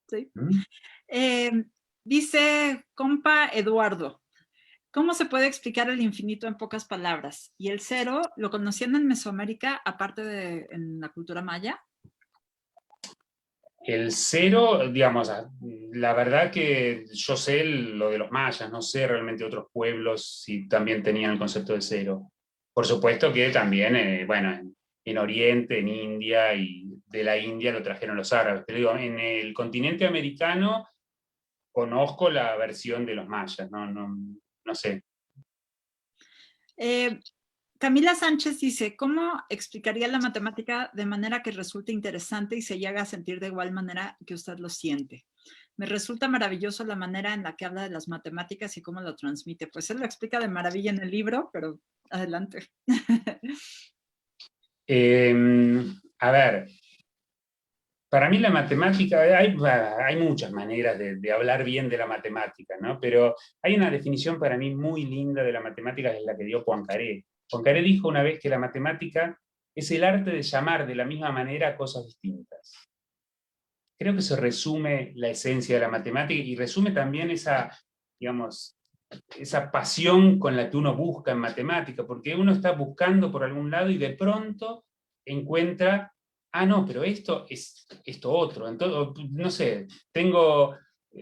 Speaker 1: Sí.
Speaker 4: ¿Mm?
Speaker 1: Dice compa Eduardo, ¿cómo se puede explicar el infinito en pocas palabras? ¿Y el 0 lo conocían en Mesoamérica, aparte de en la cultura maya?
Speaker 4: El 0, digamos, la verdad que yo sé lo de los mayas, no sé realmente otros pueblos si también tenían el concepto de 0. Por supuesto que también, bueno, en Oriente, en India, y de la India lo trajeron los árabes. Pero digo, en el continente americano conozco la versión de los mayas, no sé.
Speaker 1: Camila Sánchez dice, ¿cómo explicaría la matemática de manera que resulte interesante y se llegue a sentir de igual manera que usted lo siente? Me resulta maravilloso la manera en la que habla de las matemáticas y cómo lo transmite. Pues él lo explica de maravilla en el libro, pero adelante.
Speaker 4: A ver, para mí la matemática, hay muchas maneras de hablar bien de la matemática, ¿no? Pero hay una definición para mí muy linda de la matemática, que es la que dio Poincaré. Poincaré dijo una vez que la matemática es el arte de llamar de la misma manera cosas distintas. Creo que se resume la esencia de la matemática y resume también esa, digamos, esa pasión con la que uno busca en matemática, porque uno está buscando por algún lado y de pronto encuentra, ah, no, pero esto es esto otro. Entonces, no sé, tengo,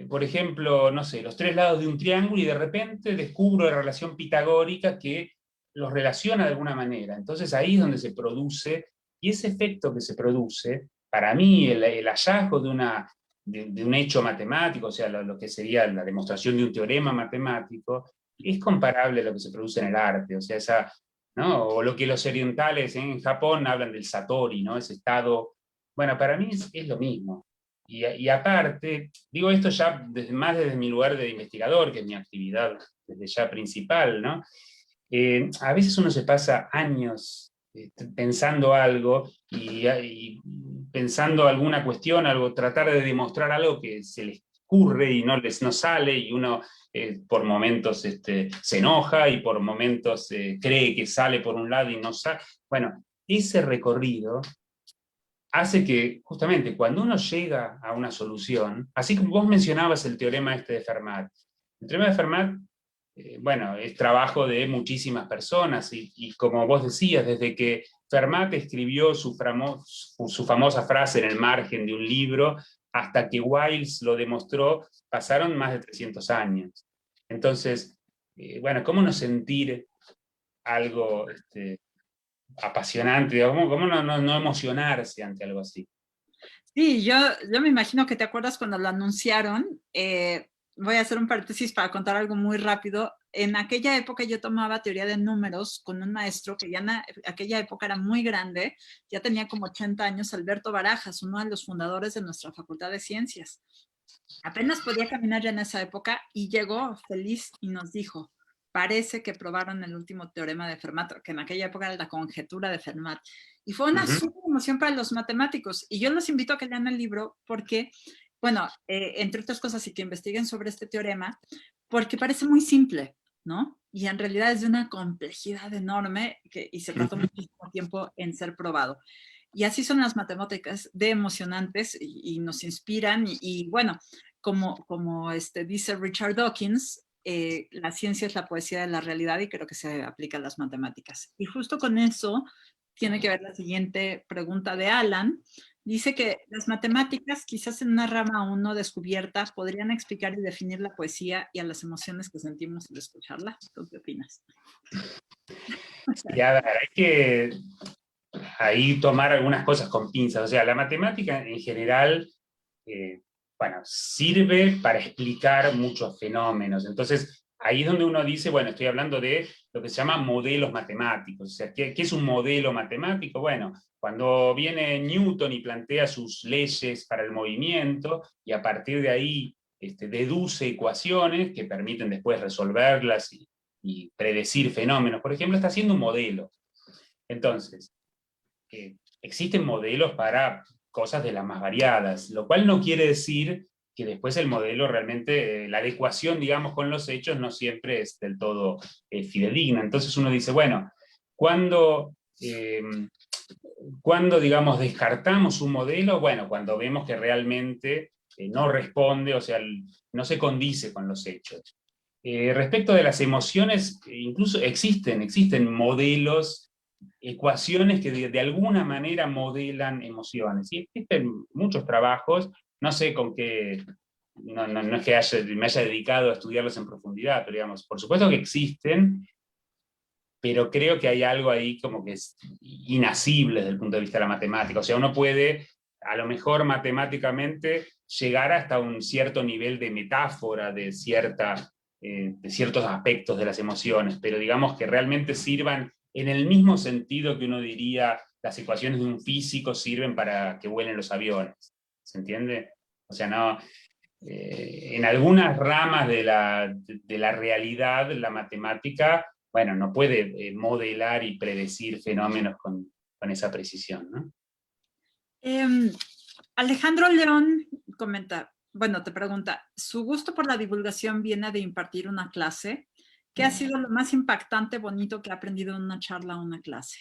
Speaker 4: por ejemplo, no sé, los 3 lados de un triángulo y de repente descubro la relación pitagórica que los relaciona de alguna manera. Entonces ahí es donde se produce, y ese efecto que se produce, para mí el hallazgo de un hecho matemático, o sea, lo que sería la demostración de un teorema matemático, es comparable a lo que se produce en el arte, o sea, ¿no? O lo que los orientales en Japón hablan del satori, ¿no? Ese estado, bueno, para mí es lo mismo. Y aparte, digo esto ya más desde mi lugar de investigador, que es mi actividad desde ya principal, ¿no? A veces uno se pasa años pensando algo y pensando alguna cuestión, algo, tratar de demostrar algo que se les ocurre y no sale, y uno por momentos se enoja y por momentos cree que sale por un lado y no sale. Bueno, ese recorrido hace que justamente cuando uno llega a una solución, así como vos mencionabas el teorema de Fermat, el teorema de Fermat, bueno, es trabajo de muchísimas personas y como vos decías, desde que Fermat escribió su famosa frase en el margen de un libro hasta que Wiles lo demostró, pasaron más de 300 años. Entonces, bueno, ¿cómo no sentir algo apasionante? ¿Cómo no emocionarse ante algo así?
Speaker 1: Sí, yo me imagino que te acuerdas cuando lo anunciaron. Voy a hacer un paréntesis para contar algo muy rápido. En aquella época yo tomaba teoría de números con un maestro que ya en aquella época era muy grande, ya tenía como 80 años, Alberto Barajas, uno de los fundadores de nuestra Facultad de Ciencias. Apenas podía caminar ya en esa época y llegó feliz y nos dijo, parece que probaron el último teorema de Fermat, que en aquella época era la conjetura de Fermat. Y fue una súper emoción para los matemáticos. Y yo los invito a que lean el libro porque, bueno, entre otras cosas, y que investiguen sobre este teorema, porque parece muy simple, ¿no? Y en realidad es de una complejidad enorme y se tardó muchísimo tiempo en ser probado. Y así son las matemáticas de emocionantes y nos inspiran. Y bueno, como dice Richard Dawkins, la ciencia es la poesía de la realidad y creo que se aplica a las matemáticas. Y justo con eso tiene que ver la siguiente pregunta de Alan. Dice que las matemáticas, quizás en una rama aún no descubierta, podrían explicar y definir la poesía y a las emociones que sentimos al escucharla. ¿Tú qué opinas?
Speaker 4: Sí, a ver, hay que ahí tomar algunas cosas con pinzas. O sea, la matemática en general, bueno, sirve para explicar muchos fenómenos. Entonces, ahí es donde uno dice, bueno, estoy hablando de lo que se llama modelos matemáticos. O sea, ¿qué es un modelo matemático? Bueno, cuando viene Newton y plantea sus leyes para el movimiento, y a partir de ahí deduce ecuaciones que permiten después resolverlas y predecir fenómenos, por ejemplo, está haciendo un modelo. Entonces, existen modelos para cosas de las más variadas, lo cual no quiere decir que después el modelo realmente, la adecuación, digamos, con los hechos no siempre es del todo fidedigna. Entonces uno dice, bueno, cuando digamos, descartamos un modelo, bueno, cuando vemos que realmente no responde, o sea, no se condice con los hechos. Respecto de las emociones, incluso existen modelos, ecuaciones que de alguna manera modelan emociones. Y existen muchos trabajos, no sé con qué, no es que me haya dedicado a estudiarlos en profundidad, pero digamos, por supuesto que existen, pero creo que hay algo ahí como que es inasible desde el punto de vista de la matemática. O sea, uno puede, a lo mejor matemáticamente, llegar hasta un cierto nivel de metáfora de ciertos aspectos de las emociones, pero digamos que realmente sirvan en el mismo sentido que uno diría las ecuaciones de un físico sirven para que vuelen los aviones. ¿Se entiende? O sea, no... en algunas ramas de la realidad, la matemática, bueno, no puede modelar y predecir fenómenos con esa precisión, ¿no?
Speaker 1: Alejandro León comenta, bueno, te pregunta, ¿su gusto por la divulgación viene de impartir una clase? ¿Qué ha sido lo más impactante, bonito que ha aprendido en una charla o una clase?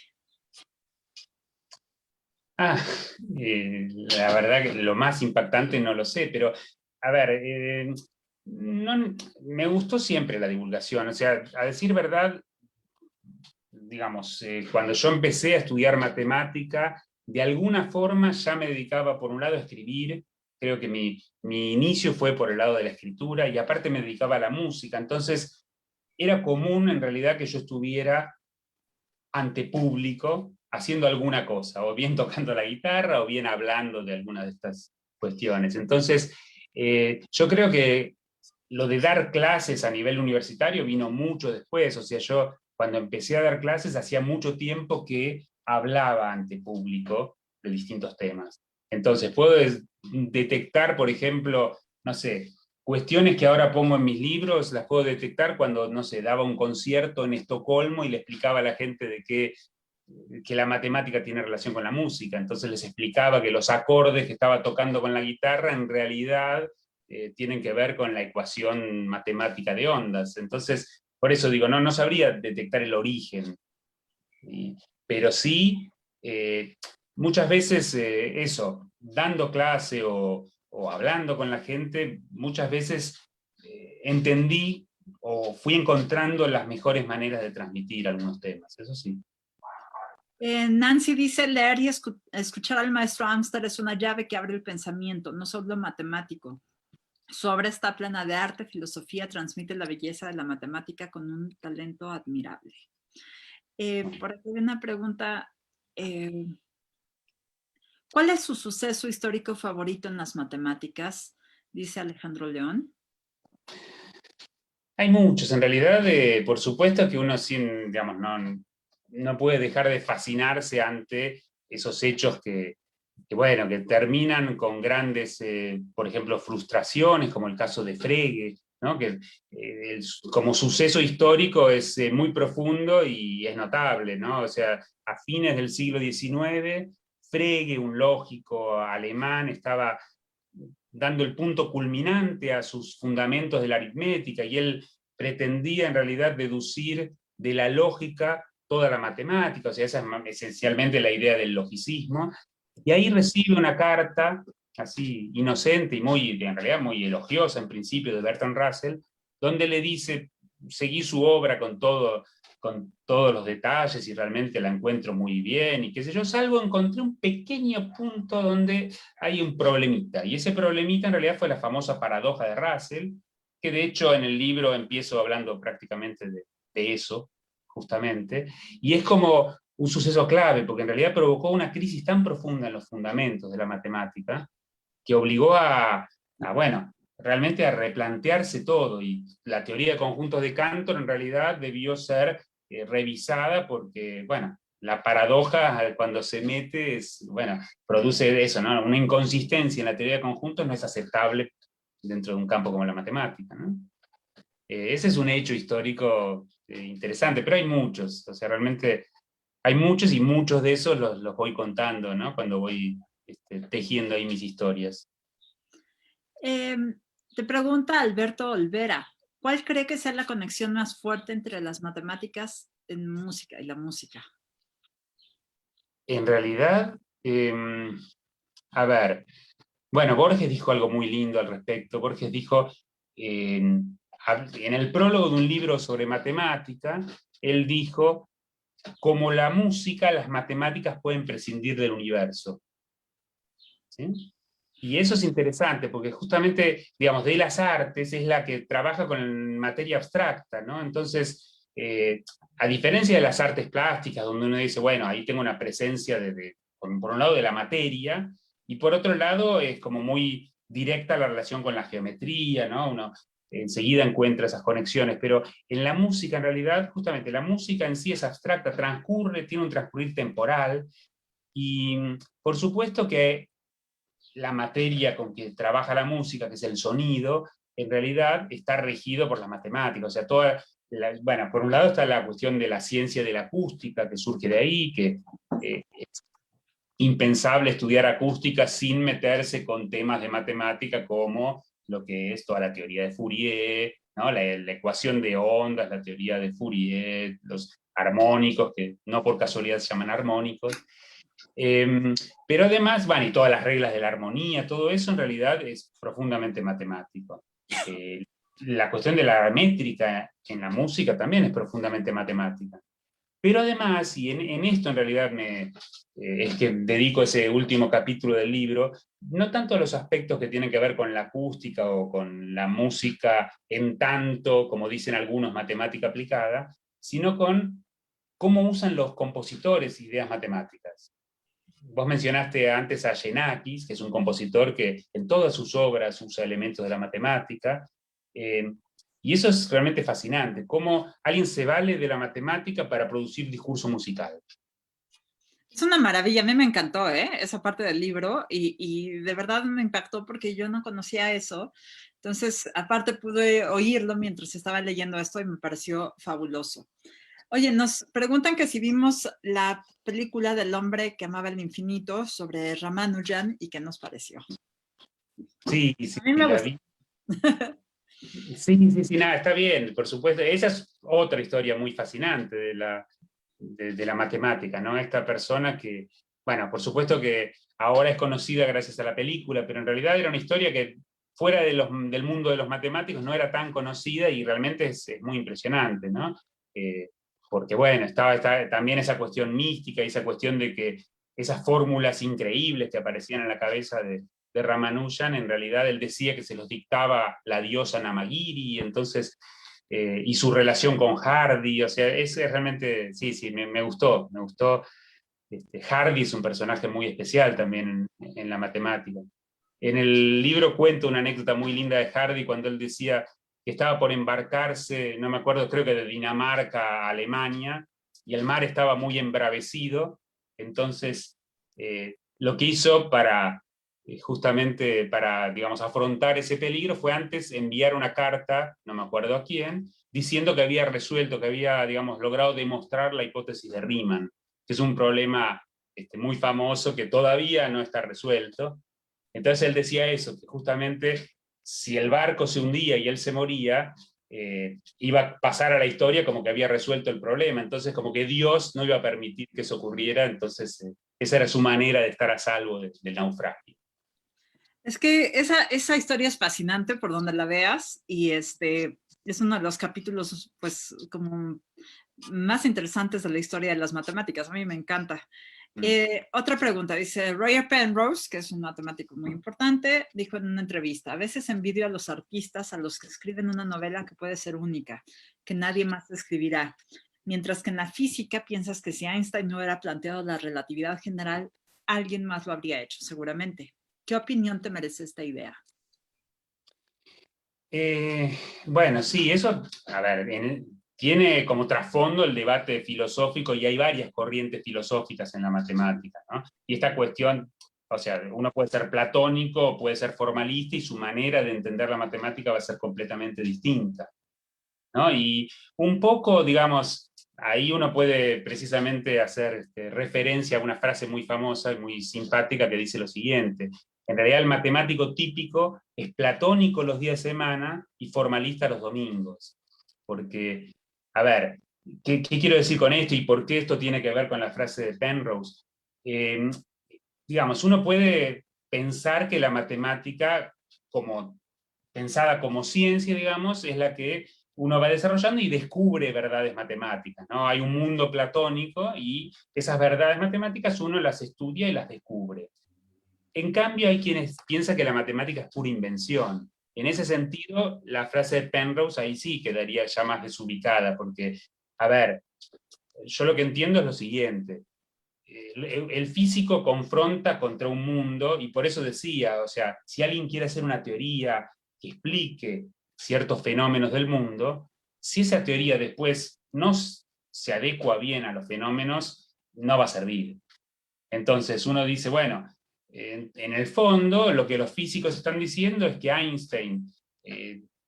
Speaker 4: La verdad que lo más impactante no lo sé, pero a ver, me gustó siempre la divulgación, o sea, a decir verdad, digamos, cuando yo empecé a estudiar matemática, de alguna forma ya me dedicaba por un lado a escribir, creo que mi inicio fue por el lado de la escritura, y aparte me dedicaba a la música, entonces era común en realidad que yo estuviera ante público haciendo alguna cosa, o bien tocando la guitarra, o bien hablando de alguna de estas cuestiones. Entonces, yo creo que lo de dar clases a nivel universitario vino mucho después, o sea, yo cuando empecé a dar clases hacía mucho tiempo que hablaba ante público de distintos temas. Entonces, puedo detectar, por ejemplo, no sé, cuestiones que ahora pongo en mis libros, las puedo detectar cuando, no sé, daba un concierto en Estocolmo y le explicaba a la gente de que la matemática tiene relación con la música. Entonces les explicaba que los acordes que estaba tocando con la guitarra en realidad tienen que ver con la ecuación matemática de ondas. Entonces, por eso digo, no sabría detectar el origen. Pero sí, muchas veces eso, dando clase o hablando con la gente, muchas veces entendí o fui encontrando las mejores maneras de transmitir algunos temas, eso sí.
Speaker 1: Nancy dice, leer y escuchar al maestro Amstar es una llave que abre el pensamiento, no solo matemático. Su obra está plena de arte, filosofía, transmite la belleza de la matemática con un talento admirable. Por aquí hay una pregunta. ¿Cuál es su suceso histórico favorito en las matemáticas? Dice Alejandro León.
Speaker 4: Hay muchos, en realidad, por supuesto que uno digamos, no puede dejar de fascinarse ante esos hechos que terminan con grandes, por ejemplo, frustraciones, como el caso de Frege, ¿no? Que como suceso histórico es muy profundo y es notable, ¿no? O sea, a fines del siglo XIX, Frege, un lógico alemán, estaba dando el punto culminante a sus fundamentos de la aritmética, y él pretendía en realidad deducir de la lógica toda la matemática, o sea, esa es esencialmente la idea del logicismo, y ahí recibe una carta así inocente y en realidad muy elogiosa en principio de Bertrand Russell, donde le dice, seguí su obra con todos los detalles y realmente la encuentro muy bien y qué sé yo, salvo encontré un pequeño punto donde hay un problemita, y ese problemita en realidad fue la famosa paradoja de Russell, que de hecho en el libro empiezo hablando prácticamente de eso, justamente, y es como un suceso clave, porque en realidad provocó una crisis tan profunda en los fundamentos de la matemática, que obligó bueno, realmente a replantearse todo, y la teoría de conjuntos de Cantor en realidad debió ser revisada porque, bueno, la paradoja cuando se mete produce eso, ¿no? Una inconsistencia en la teoría de conjuntos no es aceptable dentro de un campo como la matemática, ¿no? Ese es un hecho histórico interesante, pero hay muchos, o sea, realmente hay muchos y muchos de esos los voy contando, ¿no? Cuando voy tejiendo ahí mis historias.
Speaker 1: Te pregunta Alberto Olvera, ¿cuál cree que sea la conexión más fuerte entre las matemáticas en música y la música?
Speaker 4: En realidad, a ver, bueno, Borges dijo algo muy lindo al respecto. Borges dijo, en el prólogo de un libro sobre matemática, él dijo, como la música, las matemáticas pueden prescindir del universo. ¿Sí? Y eso es interesante, porque justamente, digamos, de las artes es la que trabaja con materia abstracta, ¿no? Entonces, a diferencia de las artes plásticas, donde uno dice, bueno, ahí tengo una presencia por un lado de la materia, y por otro lado es como muy directa la relación con la geometría, ¿no? Uno enseguida encuentra esas conexiones, pero en la música, en realidad, justamente la música en sí es abstracta, transcurre, tiene un transcurrir temporal, y por supuesto que la materia con que trabaja la música, que es el sonido, en realidad está regido por las matemáticas. O sea, bueno, por un lado está la cuestión de la ciencia de la acústica, que surge de ahí, que es impensable estudiar acústica sin meterse con temas de matemática como lo que es toda la teoría de Fourier, ¿no? La ecuación de ondas, la teoría de Fourier, los armónicos, que no por casualidad se llaman armónicos. Pero además, bueno, y todas las reglas de la armonía, todo eso en realidad es profundamente matemático. La cuestión de la métrica en la música también es profundamente matemática. Pero además, y en esto en realidad es que dedico ese último capítulo del libro, no tanto a los aspectos que tienen que ver con la acústica o con la música en tanto, como dicen algunos, matemática aplicada, sino con cómo usan los compositores ideas matemáticas. Vos mencionaste antes a Xenakis, que es un compositor que en todas sus obras usa elementos de la matemática, y eso es realmente fascinante, cómo alguien se vale de la matemática para producir discurso musical.
Speaker 1: Es una maravilla, a mí me encantó esa parte del libro y de verdad me impactó porque yo no conocía eso. Entonces, aparte pude oírlo mientras estaba leyendo esto y me pareció fabuloso. Oye, nos preguntan que si vimos la película del hombre que amaba el infinito sobre Ramanujan y qué nos pareció.
Speaker 4: Sí, sí,
Speaker 1: A mí me
Speaker 4: la
Speaker 1: gustó.
Speaker 4: vi. Sí, sí, sí, nada, está bien, por supuesto. Esa es otra historia muy fascinante de la matemática, ¿no? Esta persona que, bueno, por supuesto que ahora es conocida gracias a la película, pero en realidad era una historia que fuera del mundo de los matemáticos no era tan conocida y realmente es muy impresionante, ¿no? Porque bueno, estaba también esa cuestión mística y esa cuestión de que esas fórmulas increíbles que aparecían en la cabeza de Ramanujan, en realidad él decía que se los dictaba la diosa Namagiri, entonces, y su relación con Hardy, o sea, es realmente, sí, sí, me gustó, me gustó. Hardy es un personaje muy especial también en la matemática. En el libro cuento una anécdota muy linda de Hardy cuando él decía que estaba por embarcarse, no me acuerdo, creo que de Dinamarca a Alemania, y el mar estaba muy embravecido, entonces lo que hizo justamente para, digamos, afrontar ese peligro fue antes enviar una carta, no me acuerdo a quién, diciendo que había resuelto, que había, digamos, logrado demostrar la hipótesis de Riemann, que es un problema muy famoso que todavía no está resuelto. Entonces él decía eso, que justamente si el barco se hundía y él se moría, iba a pasar a la historia como que había resuelto el problema, entonces como que Dios no iba a permitir que eso ocurriera, entonces esa era su manera de estar a salvo del naufragio.
Speaker 1: Es que esa historia es fascinante por donde la veas y es uno de los capítulos pues como más interesantes de la historia de las matemáticas. A mí me encanta. Otra pregunta, dice Roger Penrose, que es un matemático muy importante, dijo en una entrevista, a veces envidio a los artistas a los que escriben una novela que puede ser única, que nadie más escribirá. Mientras que en la física piensas que si Einstein no hubiera planteado la relatividad general, alguien más lo habría hecho, seguramente. ¿Qué opinión te merece esta idea?
Speaker 4: Bueno, sí, eso, a ver, tiene como trasfondo el debate filosófico y hay varias corrientes filosóficas en la matemática, ¿no? Y esta cuestión, o sea, uno puede ser platónico o puede ser formalista y su manera de entender la matemática va a ser completamente distinta. ¿no? Y un poco, digamos, ahí uno puede precisamente hacer referencia a una frase muy famosa y muy simpática que dice lo siguiente: en realidad el matemático típico es platónico los días de semana y formalista los domingos. Porque, a ver, ¿qué quiero decir con esto y por qué esto tiene que ver con la frase de Penrose? Digamos, uno puede pensar que la matemática, como pensada como ciencia, digamos, es la que uno va desarrollando y descubre verdades matemáticas, ¿no? Hay un mundo platónico y esas verdades matemáticas uno las estudia y las descubre. En cambio, hay quienes piensan que la matemática es pura invención. En ese sentido, la frase de Penrose ahí sí quedaría ya más desubicada, porque, a ver, yo lo que entiendo es lo siguiente: el físico confronta contra un mundo, y por eso decía, o sea, si alguien quiere hacer una teoría que explique ciertos fenómenos del mundo, si esa teoría después no se adecua bien a los fenómenos, no va a servir. Entonces uno dice, bueno, en el fondo lo que los físicos están diciendo es que Einstein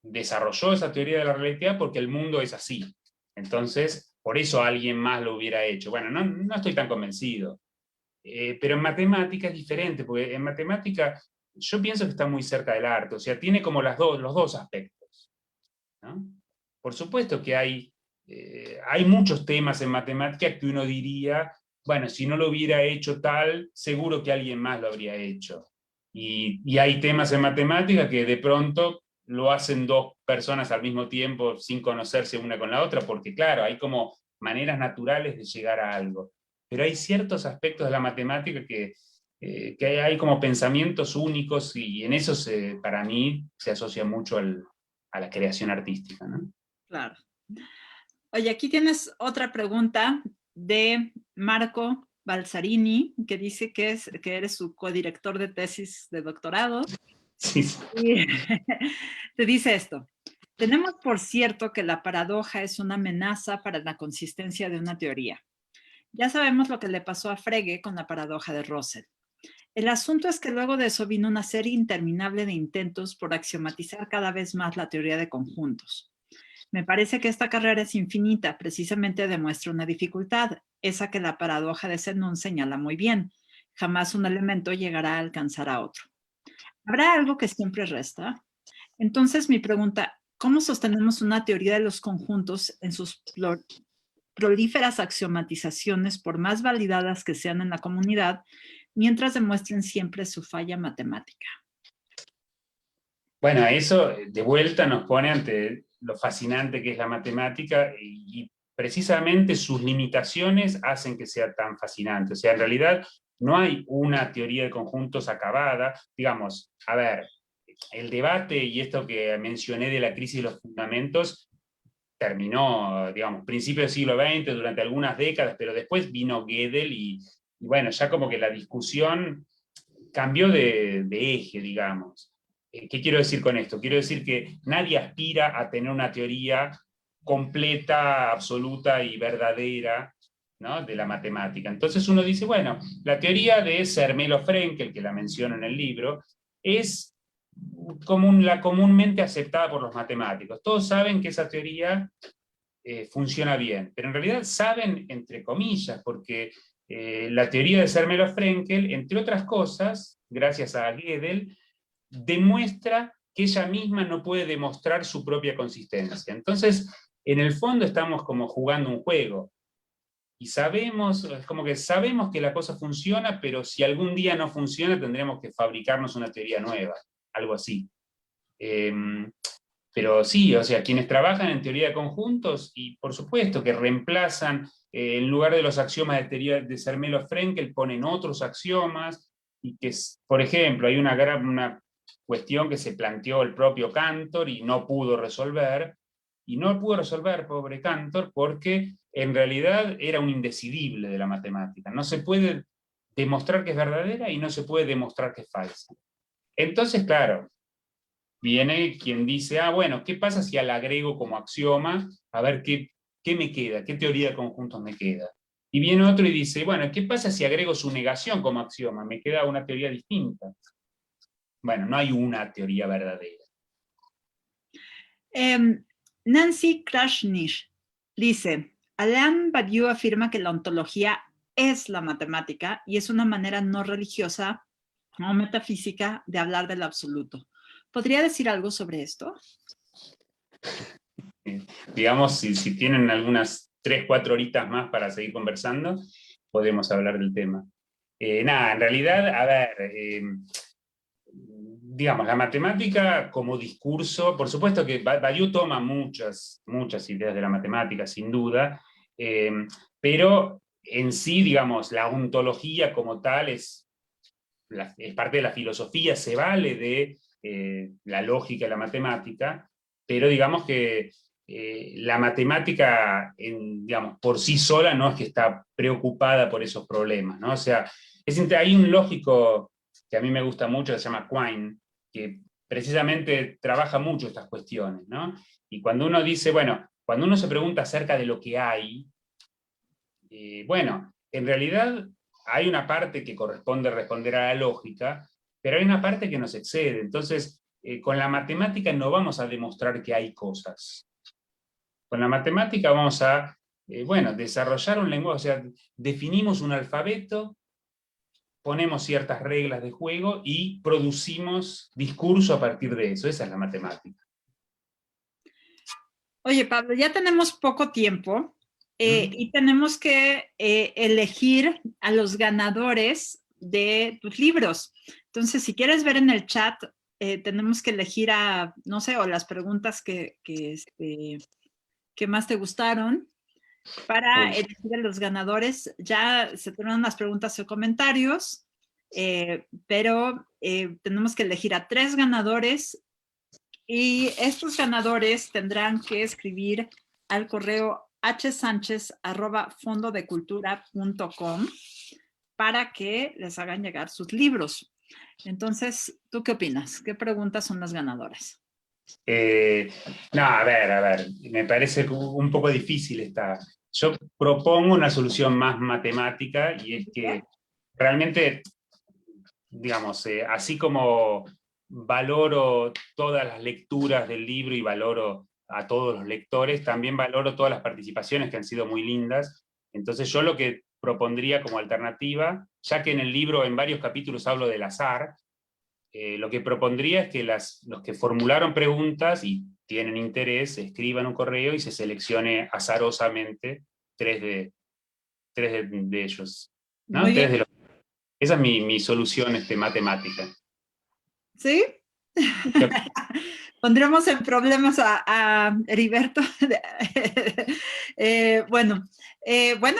Speaker 4: desarrolló esa teoría de la relatividad porque el mundo es así. Entonces, por eso alguien más lo hubiera hecho. Bueno, no estoy tan convencido. Pero en matemática es diferente, porque en matemática yo pienso que está muy cerca del arte, o sea, tiene como los dos aspectos, ¿no? Por supuesto que hay muchos temas en matemática que uno diría, bueno, si no lo hubiera hecho tal, seguro que alguien más lo habría hecho. Y hay temas en matemática que de pronto lo hacen dos personas al mismo tiempo sin conocerse una con la otra, porque claro, hay como maneras naturales de llegar a algo. Pero hay ciertos aspectos de la matemática que hay como pensamientos únicos, y en eso para mí se asocia mucho a la creación artística, ¿no?
Speaker 1: Claro. Oye, aquí tienes otra pregunta de Marco Balsarini, que dice que eres su codirector de tesis de doctorado.
Speaker 4: Sí, sí.
Speaker 1: Y te dice esto: tenemos por cierto que la paradoja es una amenaza para la consistencia de una teoría. Ya sabemos lo que le pasó a Frege con la paradoja de Russell. El asunto es que luego de eso vino una serie interminable de intentos por axiomatizar cada vez más la teoría de conjuntos. Me parece que esta carrera es infinita, precisamente demuestra una dificultad, esa que la paradoja de Zenón señala muy bien. Jamás un elemento llegará a alcanzar a otro. ¿Habrá algo que siempre resta? Entonces mi pregunta: ¿cómo sostenemos una teoría de los conjuntos en sus prolíferas axiomatizaciones, por más validadas que sean en la comunidad, mientras demuestren siempre su falla matemática?
Speaker 4: Bueno, eso de vuelta nos pone ante lo fascinante que es la matemática, y precisamente sus limitaciones hacen que sea tan fascinante. O sea, en realidad no hay una teoría de conjuntos acabada. Digamos, a ver, el debate y esto que mencioné de la crisis de los fundamentos terminó, digamos, principios del siglo XX, durante algunas décadas, pero después vino Gödel y bueno, ya como que la discusión cambió de eje, digamos. ¿Qué quiero decir con esto? Quiero decir que nadie aspira a tener una teoría completa, absoluta y verdadera, ¿no?, de la matemática. Entonces uno dice, bueno, la teoría de Zermelo-Fraenkel, que la menciono en el libro, es la comúnmente aceptada por los matemáticos. Todos saben que esa teoría funciona bien, pero en realidad saben entre comillas, porque la teoría de Zermelo-Fraenkel, entre otras cosas, gracias a Gödel, demuestra que ella misma no puede demostrar su propia consistencia. Entonces, en el fondo estamos como jugando un juego, y sabemos, es como que sabemos que la cosa funciona, pero si algún día no funciona, tendremos que fabricarnos una teoría nueva, algo así. Pero sí, o sea, quienes trabajan en teoría de conjuntos, y por supuesto que reemplazan, en lugar de los axiomas de teoría de Zermelo-Fraenkel, ponen otros axiomas, y que, por ejemplo, hay una cuestión que se planteó el propio Cantor y no pudo resolver, pobre Cantor, porque en realidad era un indecidible de la matemática. No se puede demostrar que es verdadera y no se puede demostrar que es falsa. Entonces, claro, viene quien dice, bueno, ¿qué pasa si la agrego como axioma? A ver qué me queda, qué teoría de conjuntos me queda. Y viene otro y dice, bueno, ¿qué pasa si agrego su negación como axioma? Me queda una teoría distinta. Bueno, no hay una teoría verdadera.
Speaker 1: Nancy Krasnish dice, Alain Badiou afirma que la ontología es la matemática y es una manera no religiosa o metafísica de hablar del absoluto. ¿Podría decir algo sobre esto?
Speaker 4: Digamos, si tienen algunas 3, 4 horitas más para seguir conversando, podemos hablar del tema. Nada, en realidad, a ver, digamos, la matemática como discurso, por supuesto que Badiou toma muchas ideas de la matemática, sin duda, pero en sí, digamos, la ontología como tal es parte de la filosofía, se vale de la lógica y la matemática, pero digamos que la matemática, digamos, por sí sola no es que está preocupada por esos problemas, ¿no? O sea, hay un lógico que a mí me gusta mucho, que se llama Quine, que precisamente trabaja mucho estas cuestiones, ¿no? Y cuando uno dice, bueno, cuando uno se pregunta acerca de lo que hay, bueno, en realidad hay una parte que corresponde responder a la lógica, pero hay una parte que nos excede. Entonces, con la matemática no vamos a demostrar que hay cosas. Con la matemática vamos a, bueno, desarrollar un lenguaje, o sea, definimos un alfabeto, ponemos ciertas reglas de juego y producimos discurso a partir de eso. Esa es la matemática.
Speaker 1: Oye, Pablo, ya tenemos poco tiempo y tenemos que elegir a los ganadores de tus libros. Entonces, si quieres ver en el chat, tenemos que elegir a, no sé, o las preguntas que más te gustaron para elegir a los ganadores. Ya se terminan las preguntas o comentarios, pero tenemos que elegir a 3 ganadores y estos ganadores tendrán que escribir al correo hsanchez@fondodecultura.com para que les hagan llegar sus libros. Entonces, ¿tú qué opinas? ¿Qué preguntas son las ganadoras?
Speaker 4: No, a ver, me parece un poco difícil esta. Yo propongo una solución más matemática y es que realmente, digamos, así como valoro todas las lecturas del libro y valoro a todos los lectores, también valoro todas las participaciones que han sido muy lindas. Entonces yo lo que propondría como alternativa, ya que en el libro en varios capítulos hablo del azar, lo que propondría es que los que formularon preguntas y tienen interés, escriban un correo y se seleccione azarosamente 3 de ellos. ¿No?
Speaker 1: Muy bien.
Speaker 4: Esa es mi solución matemática.
Speaker 1: ¿Sí? Pondremos en problemas a Heriberto. Bueno,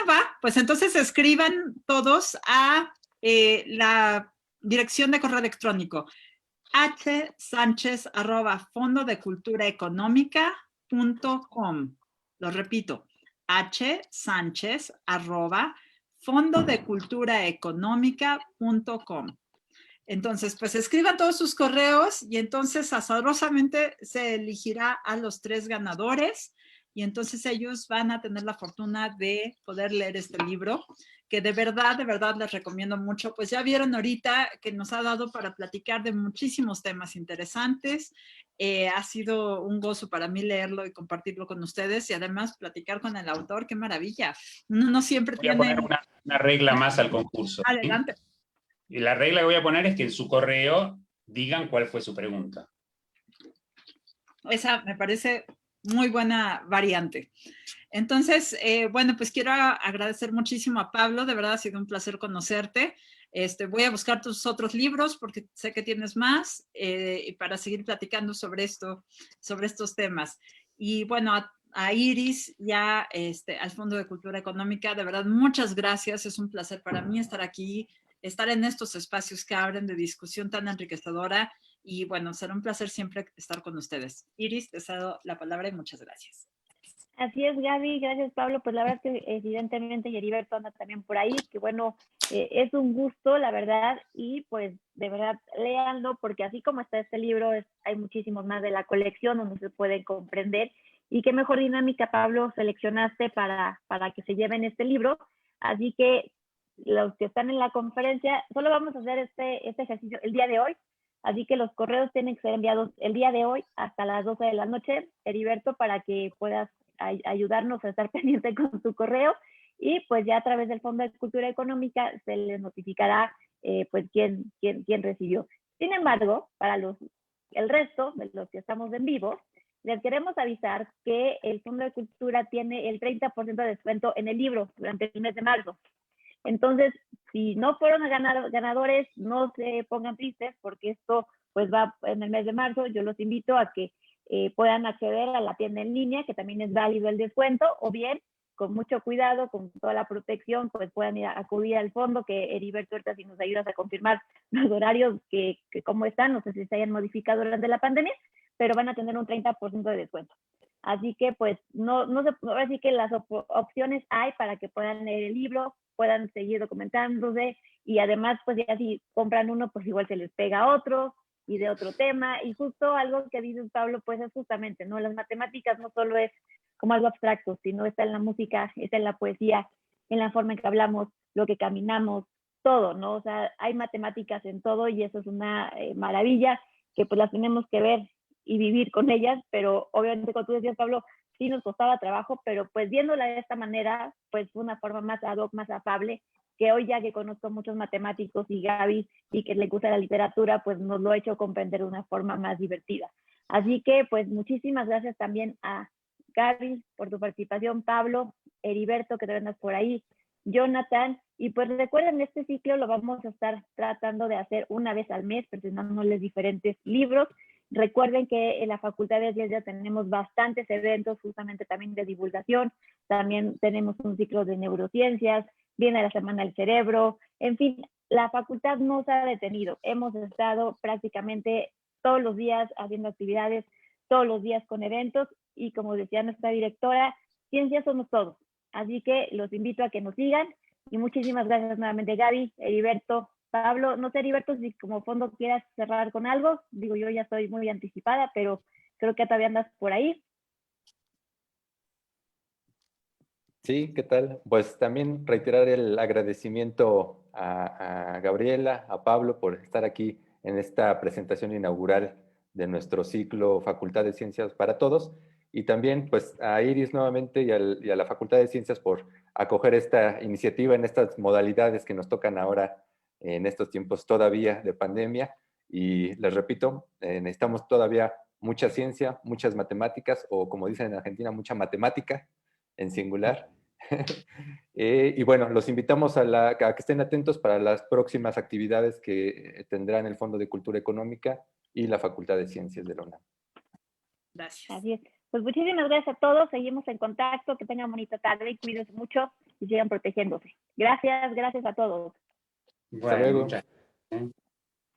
Speaker 1: va. Pues entonces escriban todos a la dirección de correo electrónico hsanchez@fondodeculturaeconómica.com. Lo repito, hsanchez@fondodeculturaeconómica.com. Entonces, pues escriban todos sus correos y entonces azarosamente se elegirá a los 3 ganadores y entonces ellos van a tener la fortuna de poder leer este libro, que de verdad les recomiendo mucho. Pues ya vieron ahorita que nos ha dado para platicar de muchísimos temas interesantes. Ha sido un gozo para mí leerlo y compartirlo con ustedes y además platicar con el autor, qué maravilla. Uno no siempre
Speaker 4: Voy a
Speaker 1: tiene...
Speaker 4: poner una regla más al concurso.
Speaker 1: Adelante.
Speaker 4: Y la regla que voy a poner es que en su correo digan cuál fue su pregunta.
Speaker 1: Esa me parece muy buena variante. Entonces, bueno, pues quiero agradecer muchísimo a Pablo, de verdad ha sido un placer conocerte. Voy a buscar tus otros libros porque sé que tienes más para seguir platicando sobre estos temas. Y bueno, a Iris, ya al Fondo de Cultura Económica, de verdad, muchas gracias. Es un placer para mí estar aquí, estar en estos espacios que abren de discusión tan enriquecedora. Y bueno, será un placer siempre estar con ustedes. Iris, te cedo la palabra y muchas gracias.
Speaker 2: Así es, Gaby, gracias, Pablo. Pues la verdad es que evidentemente Heriberto anda también por ahí, que bueno, es un gusto, la verdad, y pues de verdad, léanlo, porque así como está este libro, hay muchísimos más de la colección donde se pueden comprender, y qué mejor dinámica, Pablo, seleccionaste para que se lleven este libro. Así que los que están en la conferencia, solo vamos a hacer este ejercicio el día de hoy, Así que los correos tienen que ser enviados el día de hoy hasta las 12 de la noche, Heriberto, para que puedas ayudarnos a estar pendiente con tu correo, y pues ya a través del Fondo de Cultura Económica se les notificará pues quién recibió. Sin embargo, para el resto de los que estamos en vivo, les queremos avisar que el Fondo de Cultura tiene el 30% de descuento en el libro durante el mes de marzo. Entonces, si no fueron ganadores, no se pongan tristes, porque esto pues va en el mes de marzo. Yo los invito a que puedan acceder a la tienda en línea, que también es válido el descuento, o bien, con mucho cuidado, con toda la protección, pues puedan ir a acudir al fondo, que Heriberto, ahorita si nos ayudas a confirmar los horarios que cómo están, no sé si se hayan modificado durante la pandemia, pero van a tener un 30% de descuento. Así que pues ahora sí que las opciones hay para que puedan leer el libro, puedan seguir documentándose, y además pues ya si compran uno, pues igual se les pega otro y de otro tema. Y justo algo que dice Pablo, pues es justamente, ¿no? Las matemáticas no solo es como algo abstracto, sino está en la música, está en la poesía, en la forma en que hablamos, lo que caminamos, todo, ¿no? O sea, hay matemáticas en todo, y eso es una maravilla, que pues las tenemos que ver y vivir con ellas, pero obviamente, como tú decías, Pablo, sí nos costaba trabajo, pero pues viéndola de esta manera, pues fue una forma más ad hoc, más afable, que hoy ya que conozco muchos matemáticos y Gaby, y que le gusta la literatura, pues nos lo ha hecho comprender de una forma más divertida. Así que pues muchísimas gracias también a Gaby por tu participación, Pablo, Heriberto, que te vendas por ahí, Jonathan, y pues recuerden, este ciclo lo vamos a estar tratando de hacer una vez al mes, presentándoles diferentes libros. Recuerden que en la Facultad de Ciencias tenemos bastantes eventos justamente también de divulgación, también tenemos un ciclo de neurociencias, viene la Semana del Cerebro, en fin, la facultad no se ha detenido. Hemos estado prácticamente todos los días haciendo actividades, todos los días con eventos, y como decía nuestra directora, ciencias somos todos. Así que los invito a que nos sigan, y muchísimas gracias nuevamente, Gaby, Heriberto, Pablo. No sé, Heriberto, si como fondo quieras cerrar con algo. Digo, yo ya estoy muy anticipada, pero creo que todavía andas por ahí.
Speaker 3: Sí, ¿qué tal? Pues también reiterar el agradecimiento a Gabriela, a Pablo, por estar aquí en esta presentación inaugural de nuestro ciclo Facultad de Ciencias para Todos, y también pues a Iris nuevamente y a la Facultad de Ciencias por acoger esta iniciativa en estas modalidades que nos tocan ahora en estos tiempos todavía de pandemia. Y les repito, necesitamos todavía mucha ciencia, muchas matemáticas, o como dicen en Argentina, mucha matemática en singular. Y bueno, los invitamos a que estén atentos para las próximas actividades que tendrán el Fondo de Cultura Económica y la Facultad de Ciencias de la UNAM.
Speaker 1: Gracias.
Speaker 2: Así es. Pues muchísimas gracias a todos, seguimos en contacto, que tengan bonita tarde y cuídense mucho y sigan protegiéndose. Gracias a todos.
Speaker 4: Bueno, muchas gracias.